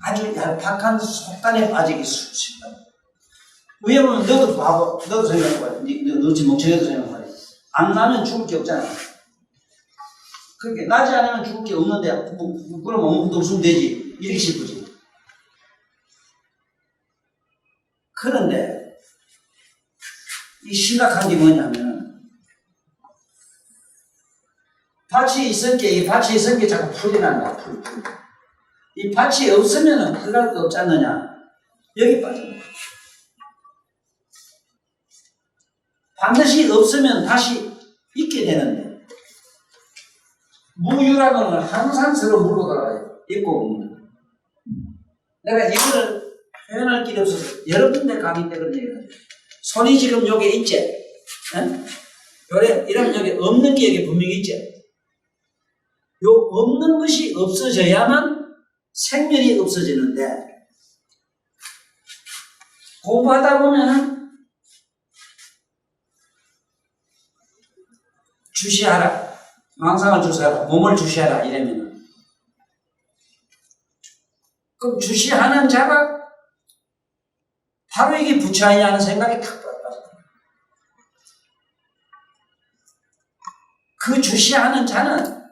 아주 얄팍한 속단에 빠지기 쉽다. 위에 보면 너도 바보, 너도 생각해봐. 너 지금 멍청해도 생각해봐. 안 나면 죽을 게 없잖아. 그렇게 나지 않으면 죽을 게 없는데 그럼 아무것도 없으면 되지. 이렇게 싶어지. 그런데 이 심각한 게 뭐냐면 밭이 있은 게 자꾸 풀이 난다. 이 밭이 없으면 흘러갈 거 없지 않느냐. 여기 빠진다. 반드시 없으면 다시 있게 되는데 무유라는 건 항상 서로 물고 돌아가요. 있고 없는. 내가 이거를 표현할 길이 없어서 여러분들 강의 때 그런 얘기를 해요. 손이 지금 여기 있지? 응? 이러면 여기 없는 게 여기 분명히 있지? 요 없는 것이 없어져야만 생명이 없어지는데 공부하다 보면 주시하라. 망상을 주시하라. 몸을 주시하라. 이러면 그럼 주시하는 자가 바로 이게 부처이냐 하는 생각이 탁 들었다. 그 주시하는 자는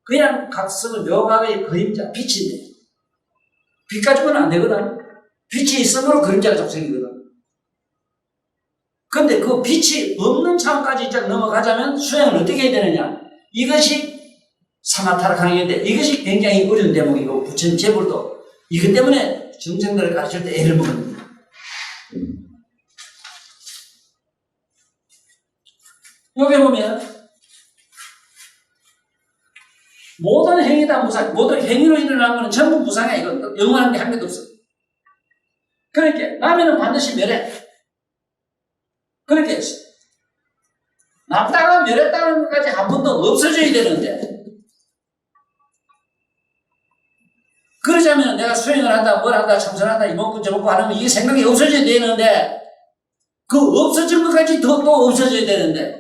그냥 각성을 묘각의 그림자, 빛인데 빛 가지고는 안 되거든. 빛이 있으므로 그림자가 작성이거든. 근데 그 빛이 없는 차원까지 넘어가자면 수행을 어떻게 해야 되느냐? 이것이 사마타락하는 건데 이것이 굉장히 어려운 대목이고 부처님 제불도 이것 때문에 중생들을 가르칠 때 애를 먹습니다. 여기 보면 모든 행위 다 무상, 모든 행위로 일어나는 것은 전부 무상이야. 이거 영원한 게 한 개도 없어. 그러니까 나면은 반드시 멸해. 그렇게 남다가 멸했다는 것까지 한 번도 없어져야 되는데 그러자면 내가 수행을 한다, 뭘 한다, 참선한다, 이먹고 저먹고 하는 이게 생각이 없어져야 되는데, 그 없어진 것까지 또 없어져야 되는데,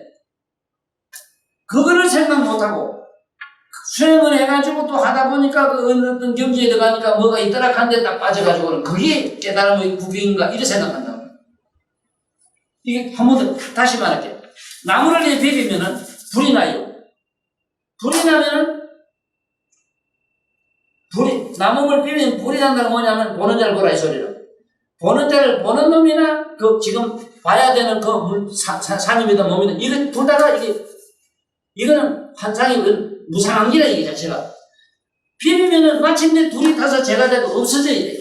그거를 생각 못하고, 수행을 해가지고 또 하다 보니까 그 어떤 경지에 들어가니까 뭐가 있더라 한데 딱 빠져가지고는 그게 깨달음의 구경인가, 이렇게 생각한다고. 이게 한 번 더 다시 말할게요. 나무를 비비면은 불이 나요. 불이 나면은 나무를 비비면 불이 난다는 뭐냐면 보는 자를 보라 이 소리로. 보는 자를 보는 놈이나 그 지금 봐야 되는 그 산이든 몸이든 이거 둘 다가 이거는 환상이 무상한 기라 이게 자체가. 비비면은 마침내 둘이 타서 제가 돼도 없어져야 돼.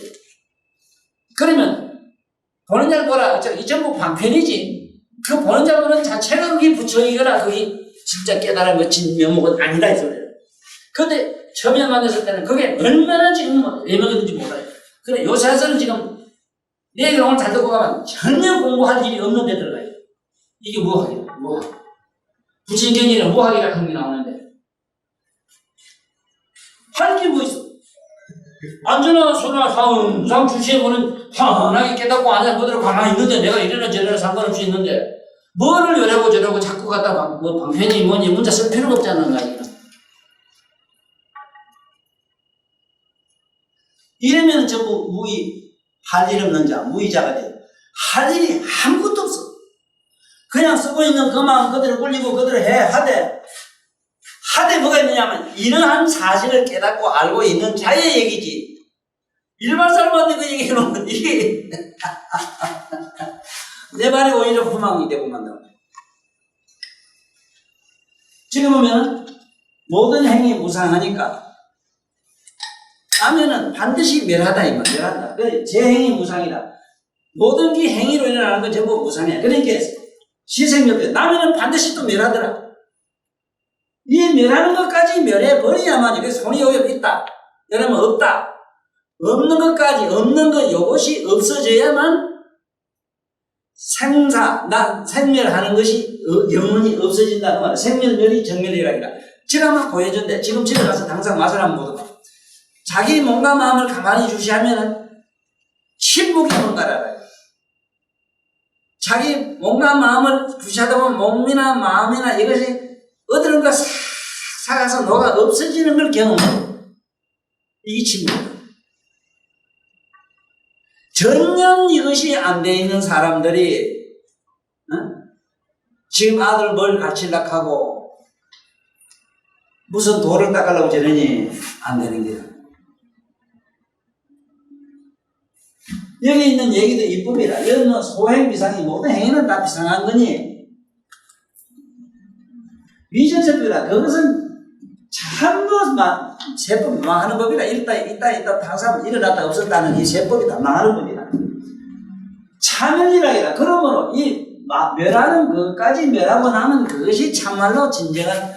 그러면 보는 자를 보라. 이 전부 방편이지. 그 보는 자 보는 자체가 거기 붙여있거나 거기 진짜 깨달은 멋진 면목은 아니다 이 소리예요. 근데 처음에 만났을 때는 그게 얼마나 지금 애매했는지 몰라요. 그래 요새 와서는 지금 내 얘기를 오늘 잘 듣고 가면 전혀 공부할 일이 없는 데 들어가요. 이게 무학이야. 무학. 부친경이는 무학이라 하는 게 나오는데 할 게 뭐 있어? 안전한 소나 항상 주시해보는 편하게 깨닫고 안에 그대로 가만히 있는데 내가 이래나 저래나 상관없이 있는데 뭐를 이러고 저러고 자꾸 갖다가 뭐 방편이 뭐니 문자 쓸 필요가 없잖아. 이러면 전부 할 일 없는 자, 무의자가 돼. 할 일이 아무것도 없어. 그냥 쓰고 있는 그 마음 그대로 굴리고 그대로 하되 뭐가 있느냐면 이러한 사실을 깨닫고 알고 있는 자의 얘기지. 일반 사람한테 그 얘기 해놓으면 이게 내 말이 오히려 후망이 되고 만다고. 지금 보면 모든 행위 무상하니까 하면은 반드시 멸하다 이 말, 멸한다. 그래, 제 행위 무상이다. 모든 게 행위로 일어나는 건 전부 무상이야. 그러니까 시생滅, 나면은 반드시 또 멸하더라. 이 멸하는 것까지 멸해버려야만 이게 손이 여기 있다. 여러분 없다. 없는 것까지, 없는 것 요것이 없어져야만 생멸하는 것이 영원히 없어진다는 말. 생멸멸이 정멸이라니까. 제가 막 보여준대. 지금 집에 가서 당장 맛을 한번 보도록. 자기 몸과 마음을 가만히 주시하면은 침묵이 뭔가를 알아요. 자기 몸과 마음을 주시하다 보면 몸이나 마음이나 이것이 어디론가 싹 사가서 너가 없어지는 걸 경험해요. 이게 침묵이에요. 전혀 이것이 안 돼 있는 사람들이 지금 아들 뭘 가르치려고 하고 무슨 돌을 닦으려고 저러니 안 되는 거야. 여기 있는 얘기도 이쁨이라. 여기는 소행 비상이 모든 행위는 다 비상한 거니 위전세법이라. 그것은 참도 세법 망하는 법이라. 있다 항상 일어났다 없었다는 이 세법이 다 망하는 법이라. 참을이라. 그러므로 이 멸하는 것까지 멸하고 나면 그것이 참말로 진정한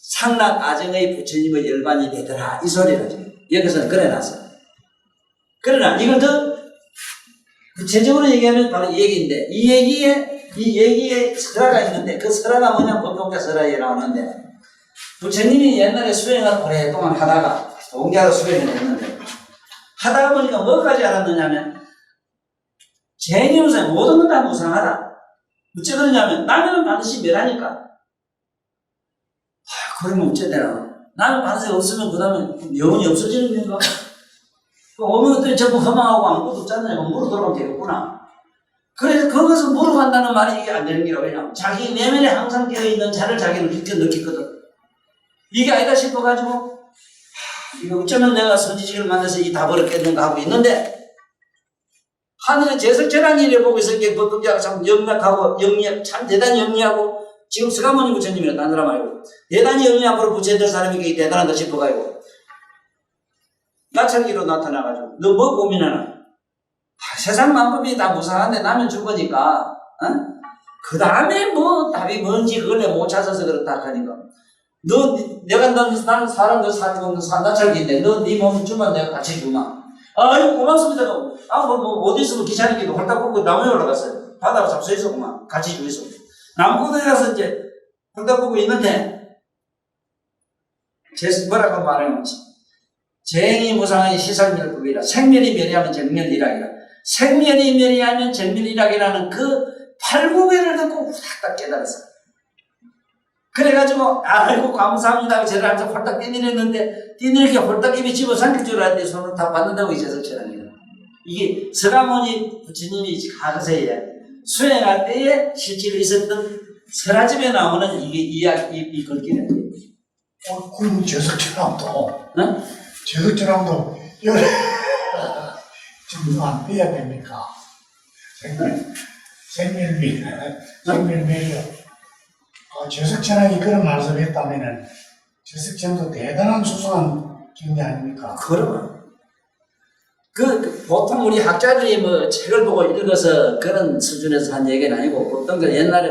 상락 아정의 부처님의 열반이 되더라 이 소리라죠. 여기서는 그래놨어. 그러나 이걸 더 구체적으로 얘기하면 바로 이 얘기인데, 이 얘기에 설화가 있는데, 그 설화가 뭐냐, 법동자 설화에 나오는데, 부처님이 옛날에 수행을 오랫동안 하다가, 동자로 수행을 했는데, 하다가 보니까 뭐까지 알았느냐면, 재미없어요. 모든 건 다 무상하다. 어째 그러냐면, 나면은 반드시 멸하니까. 그러면 어째 되나? 나는 반드시 없으면 그 다음에 영원히 없어지는 건가? 오면 어떤 전부 허망하고 아무것도 없잖아요. 물어 들어가면 되겠구나. 그래서 거기서 물어간다는 말이 이게 안 되는 게라고. 왜냐면 자기 내면에 항상 깨어있는 자를 자기는 깊게 느꼈거든. 이게 아니다 싶어가지고 이거 어쩌면 내가 선지식을 만나서 이 답을 깼는가 하고 있는데 하늘의 제석전한 일을 보고 있을 때 법동자가 참 영락하고 참 대단히 영리하고 지금 스가모니 부처님이라 딴 사람 말고 대단히 영리하고 부처될 사람이 이게 대단하다 싶어가지고 나찰기로 나타나가지고 너 뭐 고민하나? 세상 만법이 다 무상한데 나면 죽으니까 그 다음에 뭐 답이 뭔지 그걸 내가 못 찾아서 그렇다 하니까 나는 사람들 나찰기인데 너 네 몸 주면 내가 같이 주마. 아이고 고맙습니다. 뭐 어디 있으면 귀찮으니까 홀딱 꽂고 나무에 올라갔어요. 바다가 잡서 있었구만. 같이 주있어. 나무구덩이 가서 이제 홀딱 꽂고 있는데 뭐라고 말하는지 재행이 무상의 시설멸법이라 생멸이 멸이하면 정멸이락이라 생멸이 멸이하면 정멸이락이라는 그 팔구배를 듣고 후닥닥 깨달았어. 그래가지고 아이고 감사합니다 하고 저를 앉아 홀딱 뛰내렸는데 뛰내리게 홀딱 입에 집어삼킬 줄 알았는데 손을 다 받는다고 이제서처럼이다. 이게 서가모니 부처님이 가서에 수행할 때에 실제로 있었던 설화집에 나오는 이게 이 글귀는 그럼 제석처럼도 응? 제석처럼도 열에 지금 안 빼야 됩니까? 생멸미요. 제석천왕이 그런 말씀을 했다면은 제석천도 대단한 수상한 경리 아닙니까? 그러면 보통 우리 학자들이 뭐 책을 보고 읽어서 그런 수준에서 한 얘기는 아니고 보통 그 옛날에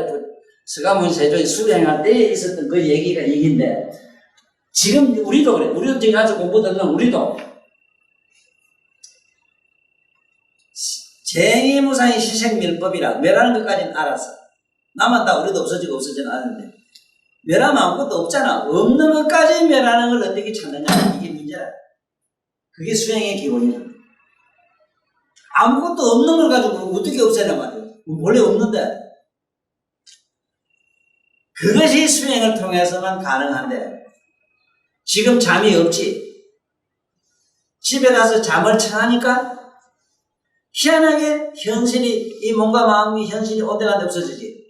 서가모니 세조이 수행할 때에 있었던 그 얘기가 얘기인데 지금 우리도 그래. 우리도 지금 아주 공부 듣는 우리도 재행이무상의 시생멸법이라 멸하는 것까지는 알았어. 나만 다 우리도 없어지고 없어지는 않는데 멸하면 아무것도 없잖아. 없는 것까지 멸하는 걸 어떻게 찾느냐 이게 문제야. 그게 수행의 기본이야. 아무것도 없는 걸 가지고 어떻게 없애냐 말이야. 원래 없는데 그것이 수행을 통해서만 가능한데 지금 잠이 없지. 집에 가서 잠을 청하니까 희한하게 현실이 이 몸과 마음이 현실이 온데간데 없어지지.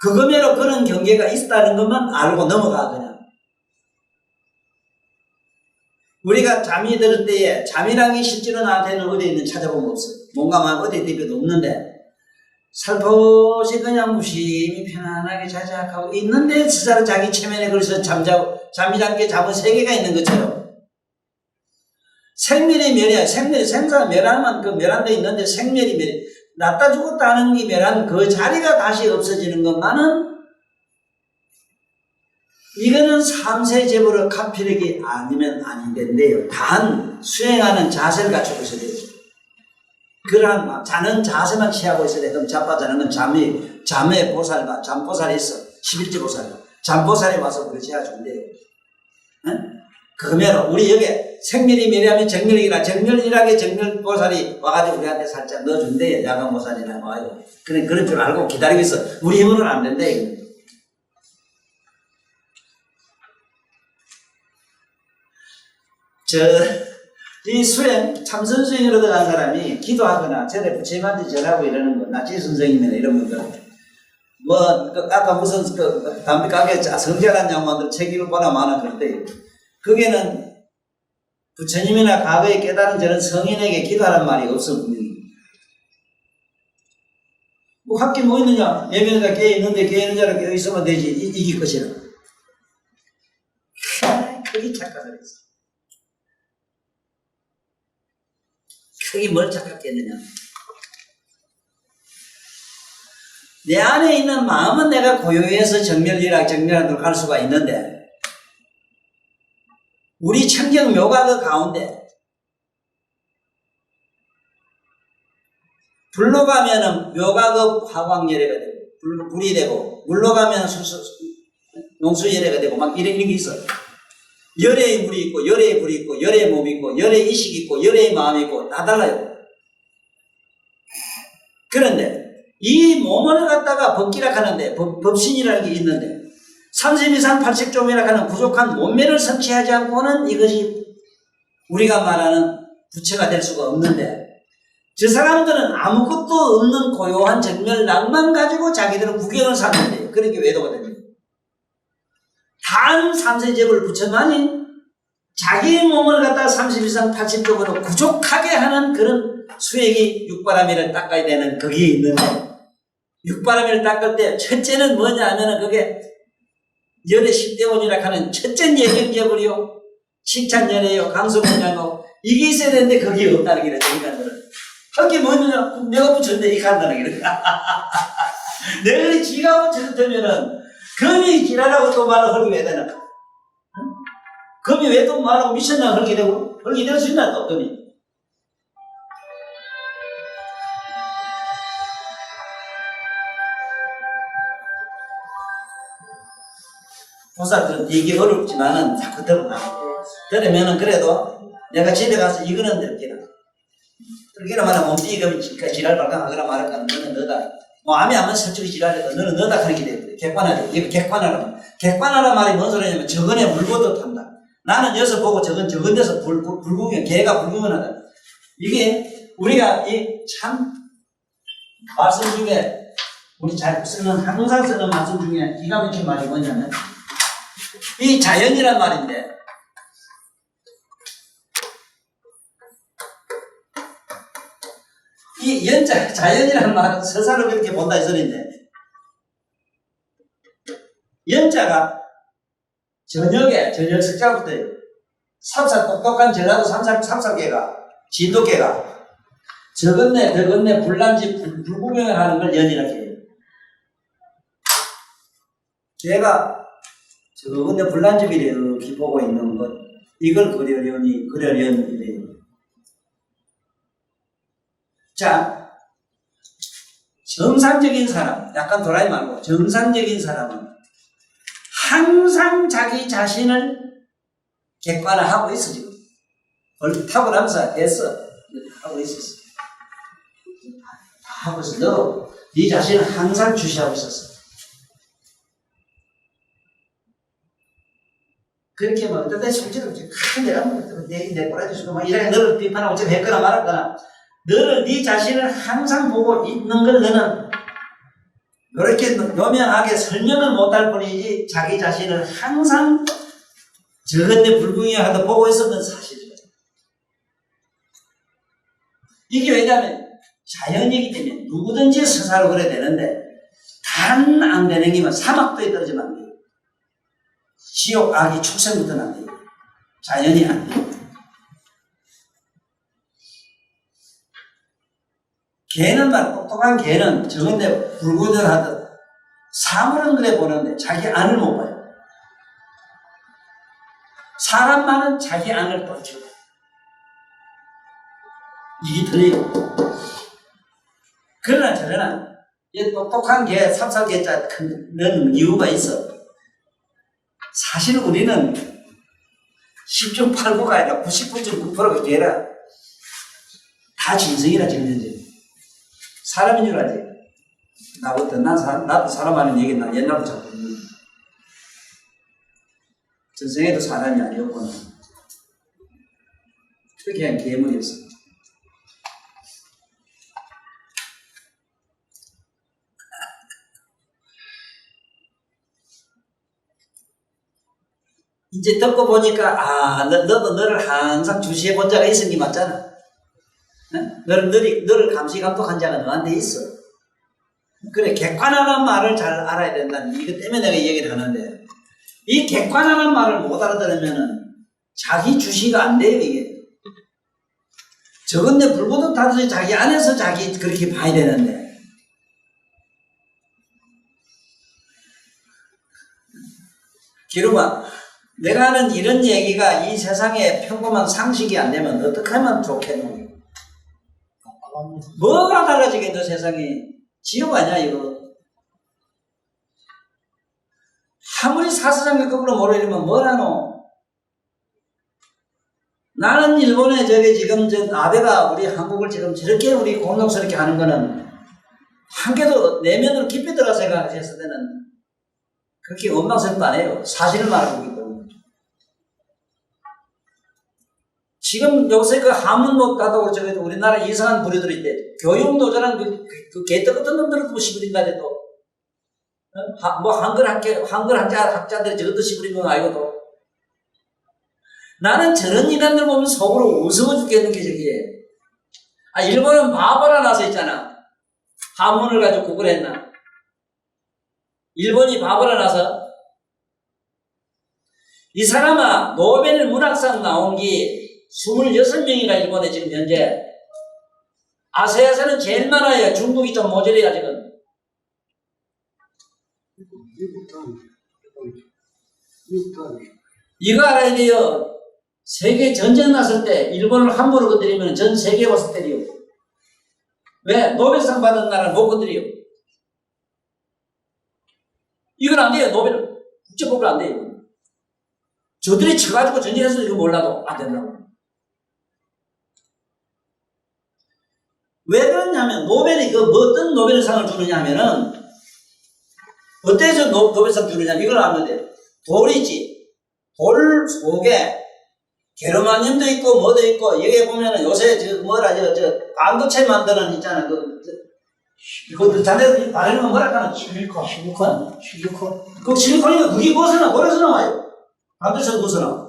그거매로 그런 경계가 있다는 것만 알고 넘어가 그냥. 우리가 잠이 들 때에 잠이란 게 실제로 나한테는 어디에 있는 찾아본 거 없어. 몸과 마음 어디에 대비도 없는데 살포시 그냥 무심히 편안하게 자작하고 있는데 스스로 자기 체면에 걸려서 잠이 잠게 잡은 세계가 있는 것처럼 생멸이 멸이야. 생사 멸하면 그 멸한데 있는데 생멸이 멸. 낫다 죽었다 하는 게 멸한 그 자리가 다시 없어지는 것만은 이거는 삼세제보를 카피력이 아니면 아닌 데인데요. 단 수행하는 자세를 갖추고 있어야 돼요. 그러한 자는 자세만 취하고 있어야 돼. 그럼 자빠자는 건 잠의 보살과 잠보살이 있어. 11지 보살이. 잠보살이 와서 우리 재워준대요. 그러면 우리 여기 생멸이 멸하면 정멸이라 정멸이라게 정멸보살이 와가지고 우리한테 살짝 넣어준대요. 야간보살이나 와요. 그런 줄 알고 기다리고 있어. 우리 힘으로는 안 된대. 이 수행, 참선 수행으로 들어간 사람이 기도하거나 제대 부처님한테 절하고 이러는 거, 나치 선생님이나 이런 분들, 아까 무슨 담배 가게 성결한 양반들 책 읽어보나 마나 그럴 때, 그게는 부처님이나 과거에 깨달은 저런 성인에게 기도하란 말이 없어, 분명히. 학기 뭐 있느냐? 예면에다 깨 있는데 깨 있는 자로 깨어 있으면 되지. 이길 것이라. 그게 착각을 했어. 그게 뭘 착각했느냐? 내 안에 있는 마음은 내가 고요해서 정멸이라도 갈 수가 있는데 우리 청정 묘가 그 가운데 불로 가면은 묘가 그 화광열애가 되고 불이 되고 물로 가면 농수열애가 되고 막 이런 게 있어. 열의 물이 있고 열의 불이 있고 열의 몸이 있고 열의 의식이 있고 열의 마음이 있고 다 달라요. 그런데 이 몸을 갖다가 법기라 하는데 법신이라는 게 있는데 30 이상 80조이라 하는 부족한 몸매를 성취하지 않고는 이것이 우리가 말하는 부처가 될 수가 없는데 저 사람들은 아무것도 없는 고요한 정멸 낭만 가지고 자기들은 구경을 사는데요. 그런 게 외도가 됩니다. 단 3세제불 부처만이 자기 몸을 갖다가 30 이상 80쪽으로 부족하게 하는 그런 수행이 육바라밀을 닦아야 되는 거기에 있는데 육바라밀을 닦을 때 첫째는 뭐냐 하면은 그게 열의 10대원이라 하는 첫째 예경제불이요 칭찬열애요 강수분양고 이게 있어야 되는데 거기에 없다는 게 인간들은 그게 뭐냐 내가 붙였는데 이게 한다는 게 내가 지가 붙였으면은 금이 지랄하고 또 말을 헐게 왜 되나? 금이 왜 또 말하고 미쳤나 헐게 되고? 헐게 될 수 있나 또 금이? 보살들은 되게 어렵지만은 자꾸 들어놔. 그러면은 그래도 내가 집에 가서 이거는 들기라. 들기라 말하면 몸뚱이가 지랄 발광하거나 말할까 너는 너다. 뭐 암이 하면 설득이 지랄해도 너는 너다 하는 게 되거든. 객관하라. 이거 객관하라. 객관하라 말이 뭔 소리냐면 저건에 물보듯 한다. 나는 여기서 보고 저건 데서 불구경, 개가 불구경하다. 이게 우리가 이 참 말씀 중에 우리 잘 쓰는 항상 쓰는 말씀 중에 기가 막힌 말이 뭐냐면 이 자연이란 말인데 이 자연이란 말은 서사로 그렇게 본다 이 소리인데 연자가 저녁 석자부터 똑똑한 전라도 삼사계가 진돗개가 저건네 저건네 불난지 불구경을 하는 걸 연이라고 해요. 걔가 저건네 불난집이래 이렇게 보고 있는 것 이걸 그려연이래요. 자, 정상적인 사람, 약간 도라이 말고 정상적인 사람은 항상 자기 자신을 객관화하고 있어 지금. 타고나면서 했어. 하고 있었어. 다 하고 있어. 너 네 자신을 항상 주시하고 있었어. 그렇게 막 내 성질을 내가 내 꼬라지 주고 막 이렇게 너를 비판하고 좀 했거나 말았거나 너를 네 자신을 항상 보고 있는 걸 너는 이렇게 요명하게 설명을 못할 뿐이지 자기 자신을 항상 저건데 불구경하다 보고 있었던 사실이에요. 이게 왜냐하면 자연이기 때문에 누구든지 스스로 그래야 되는데 단 안 되는 게면 사막도에 떨어지면 안 돼요. 지옥 악이 축생부터는 안 돼요. 자연이 안 돼요. 개는 똑똑한 개는 저건데 불구경하듯 사물은 그래 보는데 자기 안을 못 봐요. 사람만은 자기 안을 보죠. 이게 틀려요. 그러나 저러나 이 똑똑한 개, 삼사개자 큰 이유가 있어. 사실 우리는 10중 8구가 아니라 99.9%가 개라. 다 진성이라 진정지. 사람인 줄 알지? 나부터 나도 사람 하는 얘기 나 옛날부터 자꾸 전생에도 사람이 아니었구나. 특이한 괴물이었어. 이제 듣고 보니까 너도 너를 항상 주시해 본 자가 있은 게 맞잖아. 너를 감시 감독한 자가 너한테 있어. 그래, 객관화라는 말을 잘 알아야 된다는 이것 때문에 내가 이 얘기를 하는데 이 객관화라는 말을 못 알아들으면은 자기 주시가 안 돼요, 이게. 저건데 불보듯 하듯이 자기 안에서 자기 그렇게 봐야 되는데 기루마 내가 하는 이런 얘기가 이 세상에 평범한 상식이 안 되면 어떻게 하면 좋겠노? 뭐가 달라지겠노 세상이? 지옥 아니야 이거? 아무리 사스장교급으로 모르려면 뭐라노? 나는 일본에 지금 아베가 우리 한국을 지금 저렇게 우리 공동스럽게 하는 거는 한 개도 내면으로 깊이 들어가 생각했을 때는 그렇게 원망스럽도 안 해요. 사실을 말하고 있기 때문에. 지금 요새 그 하문 못하다고 우리나라 이상한 부류들이 있대. 교육노조란 그 개떡 같은 놈들을 시부린다 해도 뭐 한글 학자들이 저것도 시부린 건 아니고도 나는 저런 인간들 보면 속으로 우스워 죽겠는 게 저기에. 일본은 바보라 나서 있잖아. 한문을 가지고 구글했나. 일본이 바보라 나서 이 사람아 노벨 문학상 나온 게 26명이가 일본에 지금 현재. 아시아에서는 제일 많아요. 중국이 좀 모자라야 지금. 이거 알아야 돼요. 세계 전쟁 났을 때 일본을 함부로 건드리면 전 세계에 와서 때려요. 왜? 노벨상 받은 나라를 못 건드려요. 이건 안 돼요. 노벨 국제법으로 안 돼요. 저들이 쳐가지고 전쟁해서 이거 몰라도 안 된다고. 왜 그러냐면, 노벨이 어떤 노벨상을 주느냐 하면은, 어때서 노벨상 주느냐, 이걸 아면 돼. 돌이지. 돌 속에 게르마늄도 있고, 뭐도 있고, 여기에 보면은 요새 반도체 만드는 있잖아. 그 자네들 바르는 건 뭐라 하나? 실리콘. 그 실리콘이 그게 벗어나, 돌에서 나와요. 반도체에서 벗어나.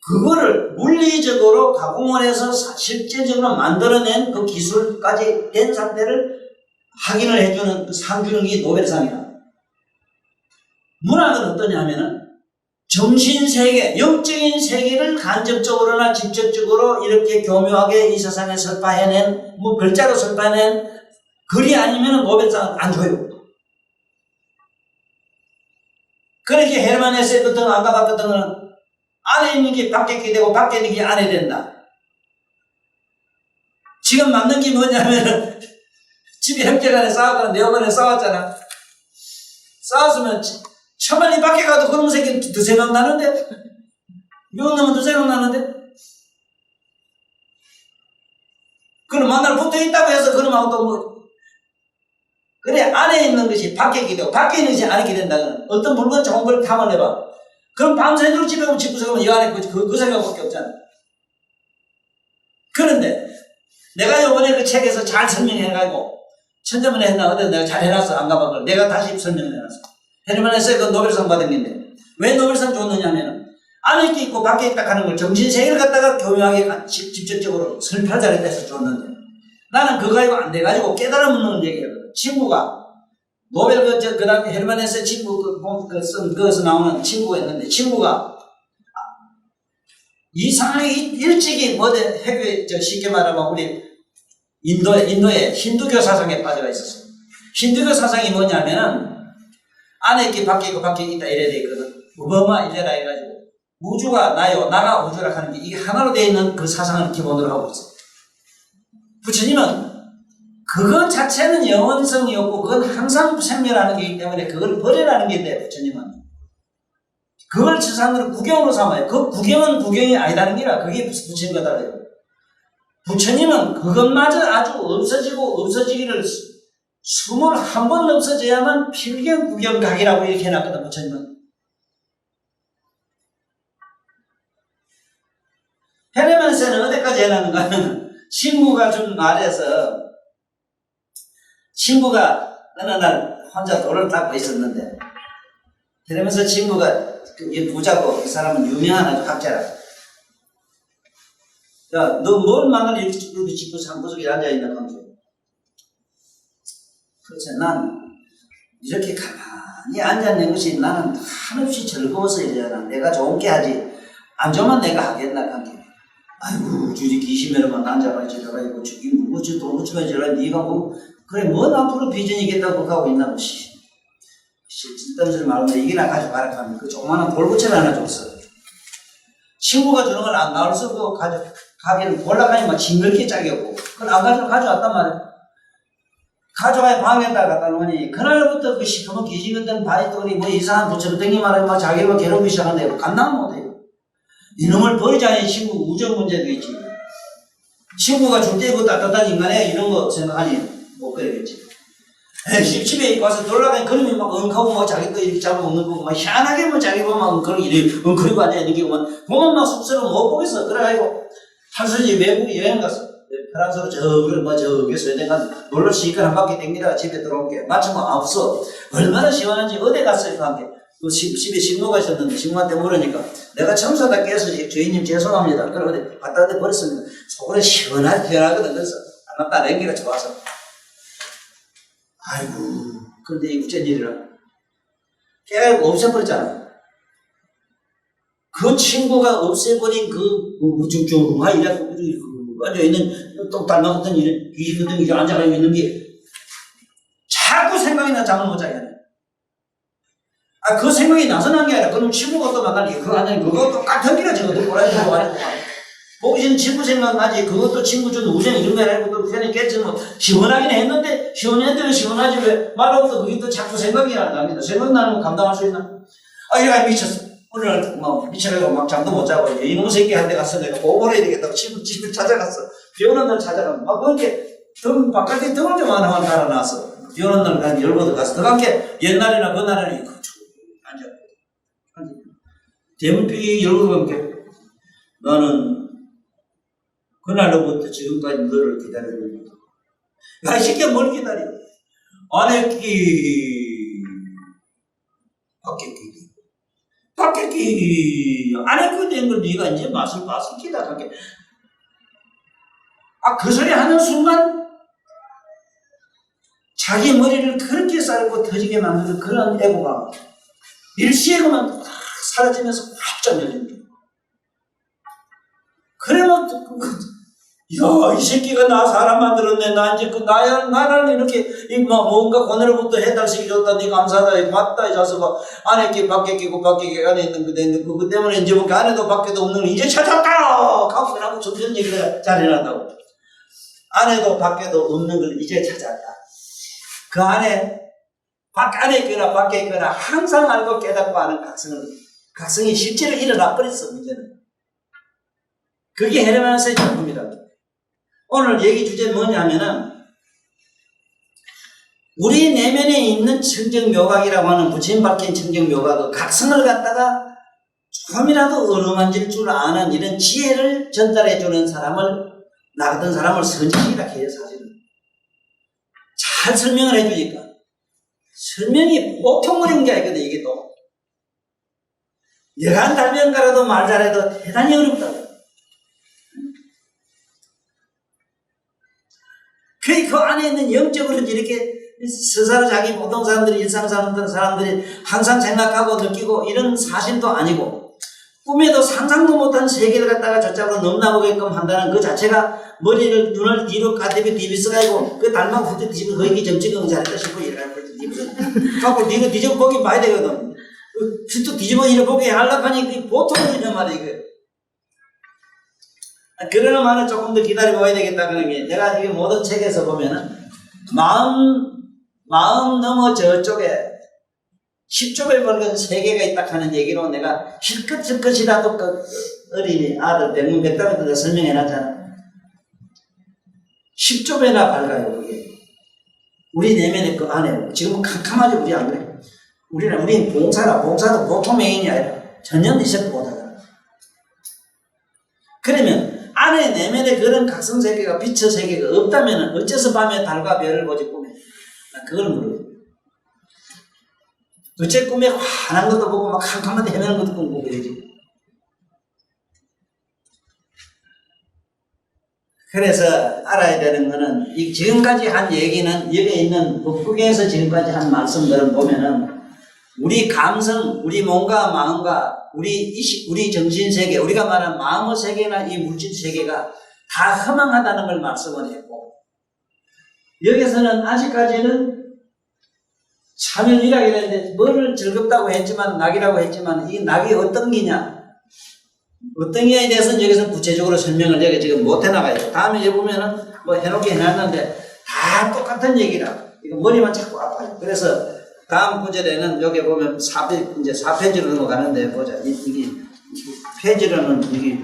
그거를 물리적으로 가공을 해서 실제적으로 만들어낸 그 기술까지 된 상태를 확인을 해주는 그 상 주는 게 노벨상이야. 문학은 어떠냐 하면은 정신세계, 영적인 세계를 간접적으로나 직접적으로 이렇게 교묘하게 이 세상에 설파해낸, 뭐 글자로 설파해낸 글이 아니면 노벨상을 안 줘요. 그렇게 헤르만 헤세 같은 거, 아까 같은 거는 안에 있는 게 밖에 있게 되고 밖에 있는 게 안에 된다. 지금 맞는 게 뭐냐면 집에 형제간에 싸웠거나 내어간에 싸웠잖아. 싸웠으면 처만이 밖에 가도 그런 새끼 더 생각나는데? 미운 놈은 더 생각나는데? 그럼 만날 붙어 있다고 해서 그놈하고 또 뭐. 그래, 안에 있는 것이 밖에 있게 되고 밖에 있는 것이 안에 있게 된다. 어떤 물건 좋은 걸 탐험해봐. 그럼 밤새도록 집에 오면 집구석에 오면 이 안에 그 생각밖에 없잖아. 그런데 내가 요번에 그 책에서 잘 설명해가지고 천자문에 했나 어디 내가 잘 해놨어. 안 가본 걸 내가 다시 설명을 해놨어. 헤르만 헤세 그 노벨상 받은 건데 왜 노벨상 줬느냐 하면은 안에 있고 밖에 있다 하는 걸 정신세계를 갖다가 교묘하게 직접적으로 설파자를 해서 줬는데 나는 그거 가지고 안 돼가지고 깨달음 없는 얘기거든. 친구가 노벨 그 다음에 헤르만 헤세 친구 그거에서 나오는 친구가 있는데 친구가 이 상황이 일찍이 쉽게 말하면 우리 인도에 힌두교 사상에 빠져가 있었어. 힌두교 사상이 뭐냐면은 안에 있기 밖에 있고 밖에 있다 이래야 돼 있거든. 무범아 이래라 해가지고 우주가 나요 나가 우주라 하는 게 이게 하나로 되어 있는 그 사상을 기본으로 하고 있어. 부처님은 그것 자체는 영원성이 없고 그건 항상 생멸하는 게이기 때문에 그걸 버리라는 게 돼. 부처님은 그걸 지상으로 구경으로 삼아요. 그 구경은 구경이 아니라는 게라 그게 부처님과 달라요. 부처님은 그것마저 아주 없어지기를 21번 없어져야만 필경 구경각이라고 이렇게 해놨거든. 부처님은 헤르만 헤세는 어디까지 해놨는가 하면 친구가 좀 말해서 친구가 어느 날 혼자 돌을 닦고 있었는데 그러면서 친구가 부자고 그 사람은 유명한 아주 학자라. 야, 너 뭘 만나러 이렇게 짚고 상부석에 앉아있나 관계. 그래서 난 이렇게 가만히 앉아있는 것이 나는 한없이 즐거워서 이러잖아. 내가 좋은 게 하지 안 좋으면 내가 하겠나 관계. 아이고 주지 기심에로만 앉아가 저러가 있고 저기 뭐지 돈 붙이면 저러가 네가 뭐 그래 뭔 앞으로 비전이겠다고 하고 있나 보시. 쓸데없는 말하면 이게나 가져가라 하면 그 조그마한 돌부채를 하나 줬어. 친구가 주는 걸 안 나올 수 없고 가게는 볼락하니 막 징그럽게 짝이었고 그걸 안 가져왔단 말이야. 가져가야 방에다 갖다 놓으니 그날부터 그 시커먼 귀신 같은 바이돌이 뭐 이상한 부처로 댕기 말하면 막 자기가 괴롭히기 시작한다. 감당 못해요. 이놈을 버리자니 친구 우정 문제도 있지. 친구가 줄 때 그 따뜻한 인간에 이런 거 생각하니 못 그러겠지. 집에 와서 돌아가니 그놈이 막 응하고 막 자기 거 이렇게 잡아먹는 거고 막 희한하게 뭐 자기 보면 그런 일이 그리고 앉아있는 게 보면 막 쑥스러워 못 보겠어. 그래가지고 한순이 외국에 여행 갔어. 프랑스로 저기 스웨덴 가서 놀러 시간 한 바퀴 댕기다가 집에 들어온 게 마침 없어. 얼마나 시원한지 어디 갔어요 그 함께. 그 집에 식모가 있었는데 식모한테 물으니까 내가 청소하다 깨서 주인님 죄송합니다. 그래 어디 갖다 대 버렸습니다. 속으로 시원하게 변하거든. 그래서 안 왔다 냉기가 좋아서. 아이고 근데 이 어쩐 일이라 깨알고 없애버렸잖아. 그 친구가 없애버린 그 우중중하 이래서 앉아있는 또 닮아갔던 귀신 같은 게 앉아가 있는 게 자꾸 생각이 나 잠을 못 자게 하네. 그 생각이 나서 난 게 아니라 그럼 친구가 또 만나니 그거 아니니 그거 똑같은 기라 저거 꼬라지고 와가지고 보기 전 친구 생각나지. 그것도 친구 준 우정 이런 거 해고 또 괜히 깼지 뭐. 시원하긴 했는데, 시원했는데 시원하지 왜? 말로부터 그게 또 자꾸 생각이 안 납니다. 생각나는 거 감당할 수 있나? 아, 얘가 미쳤어. 오늘 뭐 미쳐가지고 막 잠도 못 자고 이놈 새끼 한 대 가서 내가 보고 그래야 되겠다고 집을 찾아갔어. 비 오는 날 찾아가면 막 그렇게 등 바깥에 등을 좀 하나만 달아놨어. 비 오는 날 한 열번도 가서 들어간 게 옛날이나 그날이나 이거 앉아. 대문삐 열번 게 나는 그날로부터 지금까지 너를 기다리는 거야. 이 새끼야 뭘 기다려? 안에 밖에 안에 된 걸 네가 이제 맛을 봤을 기다 밖에. 아, 그 소리 하는 순간 자기 머리를 그렇게 쌀고 터지게 만드는 그런 애고가 일시에고만 딱 사라지면서 확 열립니다. 그러면 야, 이 새끼가 나 사람 만들었네. 나 이제 나를 이렇게 뭔가 고뇌로부터 해달시기 줬다. 니 감사하다. 맞다, 이 자식아. 안에 끼 밖에 끼고 밖에 끼고 안에 있는 그 때문에 이제 뭐 안에도 밖에도 없는 걸 이제 찾았다. 가수라고 점점 얘기를 잘 해놨다고. 안에도 밖에도 없는 걸 이제 찾았다. 그 안에 안에 있거나 밖에 있거나 항상 알고 깨닫고 하는 각성이 실제로 일어나 버렸어. 문제는. 그게 헤르만스의 작품이다. 오늘 얘기 주제 뭐냐면은 우리 내면에 있는 청정묘각이라고 하는 부처님 밝힌 청정묘각, 그 각성을 갖다가 조금이라도 어루만질 줄 아는 이런 지혜를 전달해 주는 사람을, 나 같은 사람을 선지식이라 해요. 사실은 잘 설명을 해주니까 설명이 보통 어려운 게 아니거든. 이게 또 여간 달명가라도 말 잘해도 대단히 어렵다. 그 안에 있는 영적으로 이렇게 스스로 자기 보통 사람들이 일상 사람들이 항상 생각하고 느끼고 이런 사실도 아니고 꿈에도 상상도 못한 세계를 갖다가 저쪽으로 넘나오게끔 한다는 그 자체가 머리를 눈을 뒤로 까대비 뒤비서가지고 그 달망 후드 뒤집어 거기 점찍은 잘했다 싶고 이래가지고 뒤집어 갖고 뒤로 뒤집어 보기 봐야 되거든. 또 뒤집어 이래 보기 하려고 하니 보통 그냥 말이야 이거. 그러는 말은 조금 더 기다려 봐야 되겠다 그런 게 내가 이게 모든 책에서 보면은 마음 넘어 저쪽에 10조 벌건 세계가 있다 하는 얘기로 내가 실컷이라도 그 어린이 아들 백문백답에도 설명해 놨잖아. 10조 배나 밝아요 그게. 우리 내면의 그 안에 지금 캄캄하지 우리 안 그래? 우리는 봉사도 보통 명인이 아니라 전혀 있어도 못하잖아. 그러면 안에 내면에 그런 각성 세계가 빛의 세계가 없다면 어째서 밤에 달과 별을 보지 꿈에? 나 그걸 모르겠어. 도대체 꿈에 환한 것도 보고 막 캄캄한데 헤매는 것도 보고 그러지. 그래서 알아야 되는 거는 이 지금까지 한 얘기는 여기 있는 법국에서 지금까지 한 말씀들은 보면은 우리 감성, 우리 몸과 마음과 우리 정신세계, 우리가 말하는 마음의 세계나 이 물질 세계가 다 허망하다는 걸 말씀을 했고, 여기서는 아직까지는 참여이라고 했는데, 뭐를 즐겁다고 했지만, 낙이라고 했지만, 이 낙이 어떤 기냐, 어떤 기냐에 대해서는 여기서 구체적으로 설명을 여기 지금 못 해나가요. 다음에 여기 보면은 뭐 해놓게 해놨는데, 다 똑같은 얘기라. 이거 머리만 자꾸 아파요. 그래서 다음 구절에는 여기 보면 이제 4페이지로 넘어가는데 보자. 이게 페이지로는 이게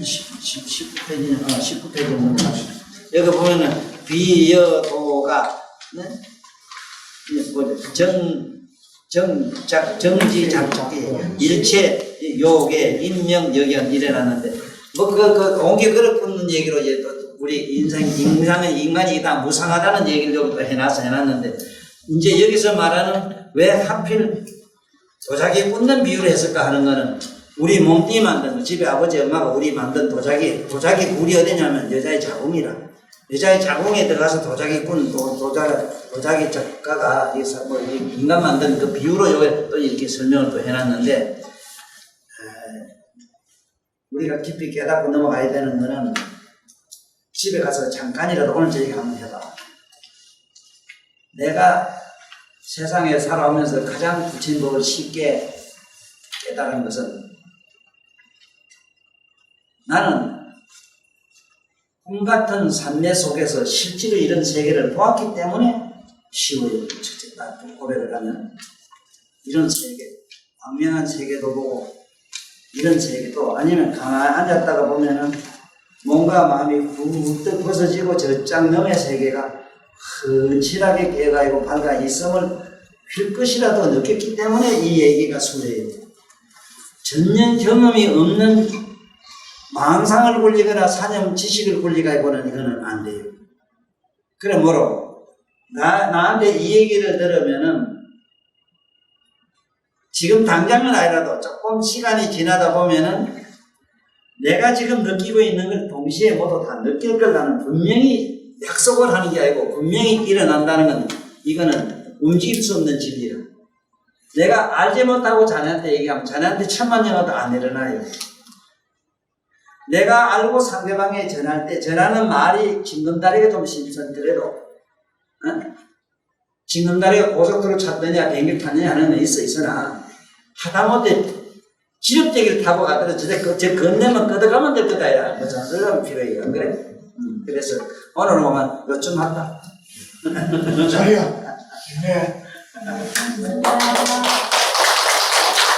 19페이지는 19페이지 넘어가죠. 여기 보면은 비여도가 네? 보자. 정지 작기 일체 요계 인명 여견 이래놨는데 뭐 옹기 그릇 붓는 얘기로 이제 또 우리 인간이 다 무상하다는 얘기를 좀 해놨는데. 이제 여기서 말하는 왜 하필 도자기에 꽂는 비유를 했을까 하는 거는 우리 몸뚱이 만든 집에 아버지 엄마가 우리 만든 도자기 굴이 어디냐면 여자의 자궁이라. 여자의 자궁에 들어가서 도자기 꾼 도자기 작가가 뭐 인간 만든 그 비유로 또 이렇게 설명을 또 해놨는데 우리가 깊이 깨닫고 넘어가야 되는 거는 집에 가서 잠깐이라도 오늘 저 얘기 한번 해봐. 내가 세상에 살아오면서 가장 부처님법을 쉽게 깨달은 것은 나는 꿈 같은 삶의 속에서 실제로 이런 세계를 보았기 때문에 쉬워요. 첫째 딱 고백을 하면 이런 세계, 광명한 세계도 보고 이런 세계도 아니면 가만히 앉았다가 보면은 뭔가 마음이 후딱 벗어지고 저 짱놈의 세계가 흔칠하게 깨어가고 밝아 있음을 휠 것이라도 느꼈기 때문에 이 얘기가 수레예요. 전년 경험이 없는 망상을 굴리거나 사념 지식을 굴리거나 이거는 안 돼요. 그래 뭐로? 나한테 이 얘기를 들으면은 지금 당장은 아니라도 조금 시간이 지나다 보면은 내가 지금 느끼고 있는 걸 동시에 모두 다 느낄 걸 나는 분명히 약속을 하는 게 아니고 분명히 일어난다는 건 이거는 움직일 수 없는 진리야. 내가 알지 못하고 자네한테 얘기하면 자네한테 천만 년어도 안 일어나요. 내가 알고 상대방에 전할 때 전하는 말이 징검다리가 좀 심선더라도 징검다리가 고속도로 찾느냐 비행기 탔느냐 하는 건 있으나 하다못해 지름대기를 타고 가더라도 저 건너면 걷어가면 될 거다 야. 뭐 잔소리하면 필요해요. 안 그래? 그래서 오늘 오면 요쯤 한다. 자리야. 네. 감사합니다.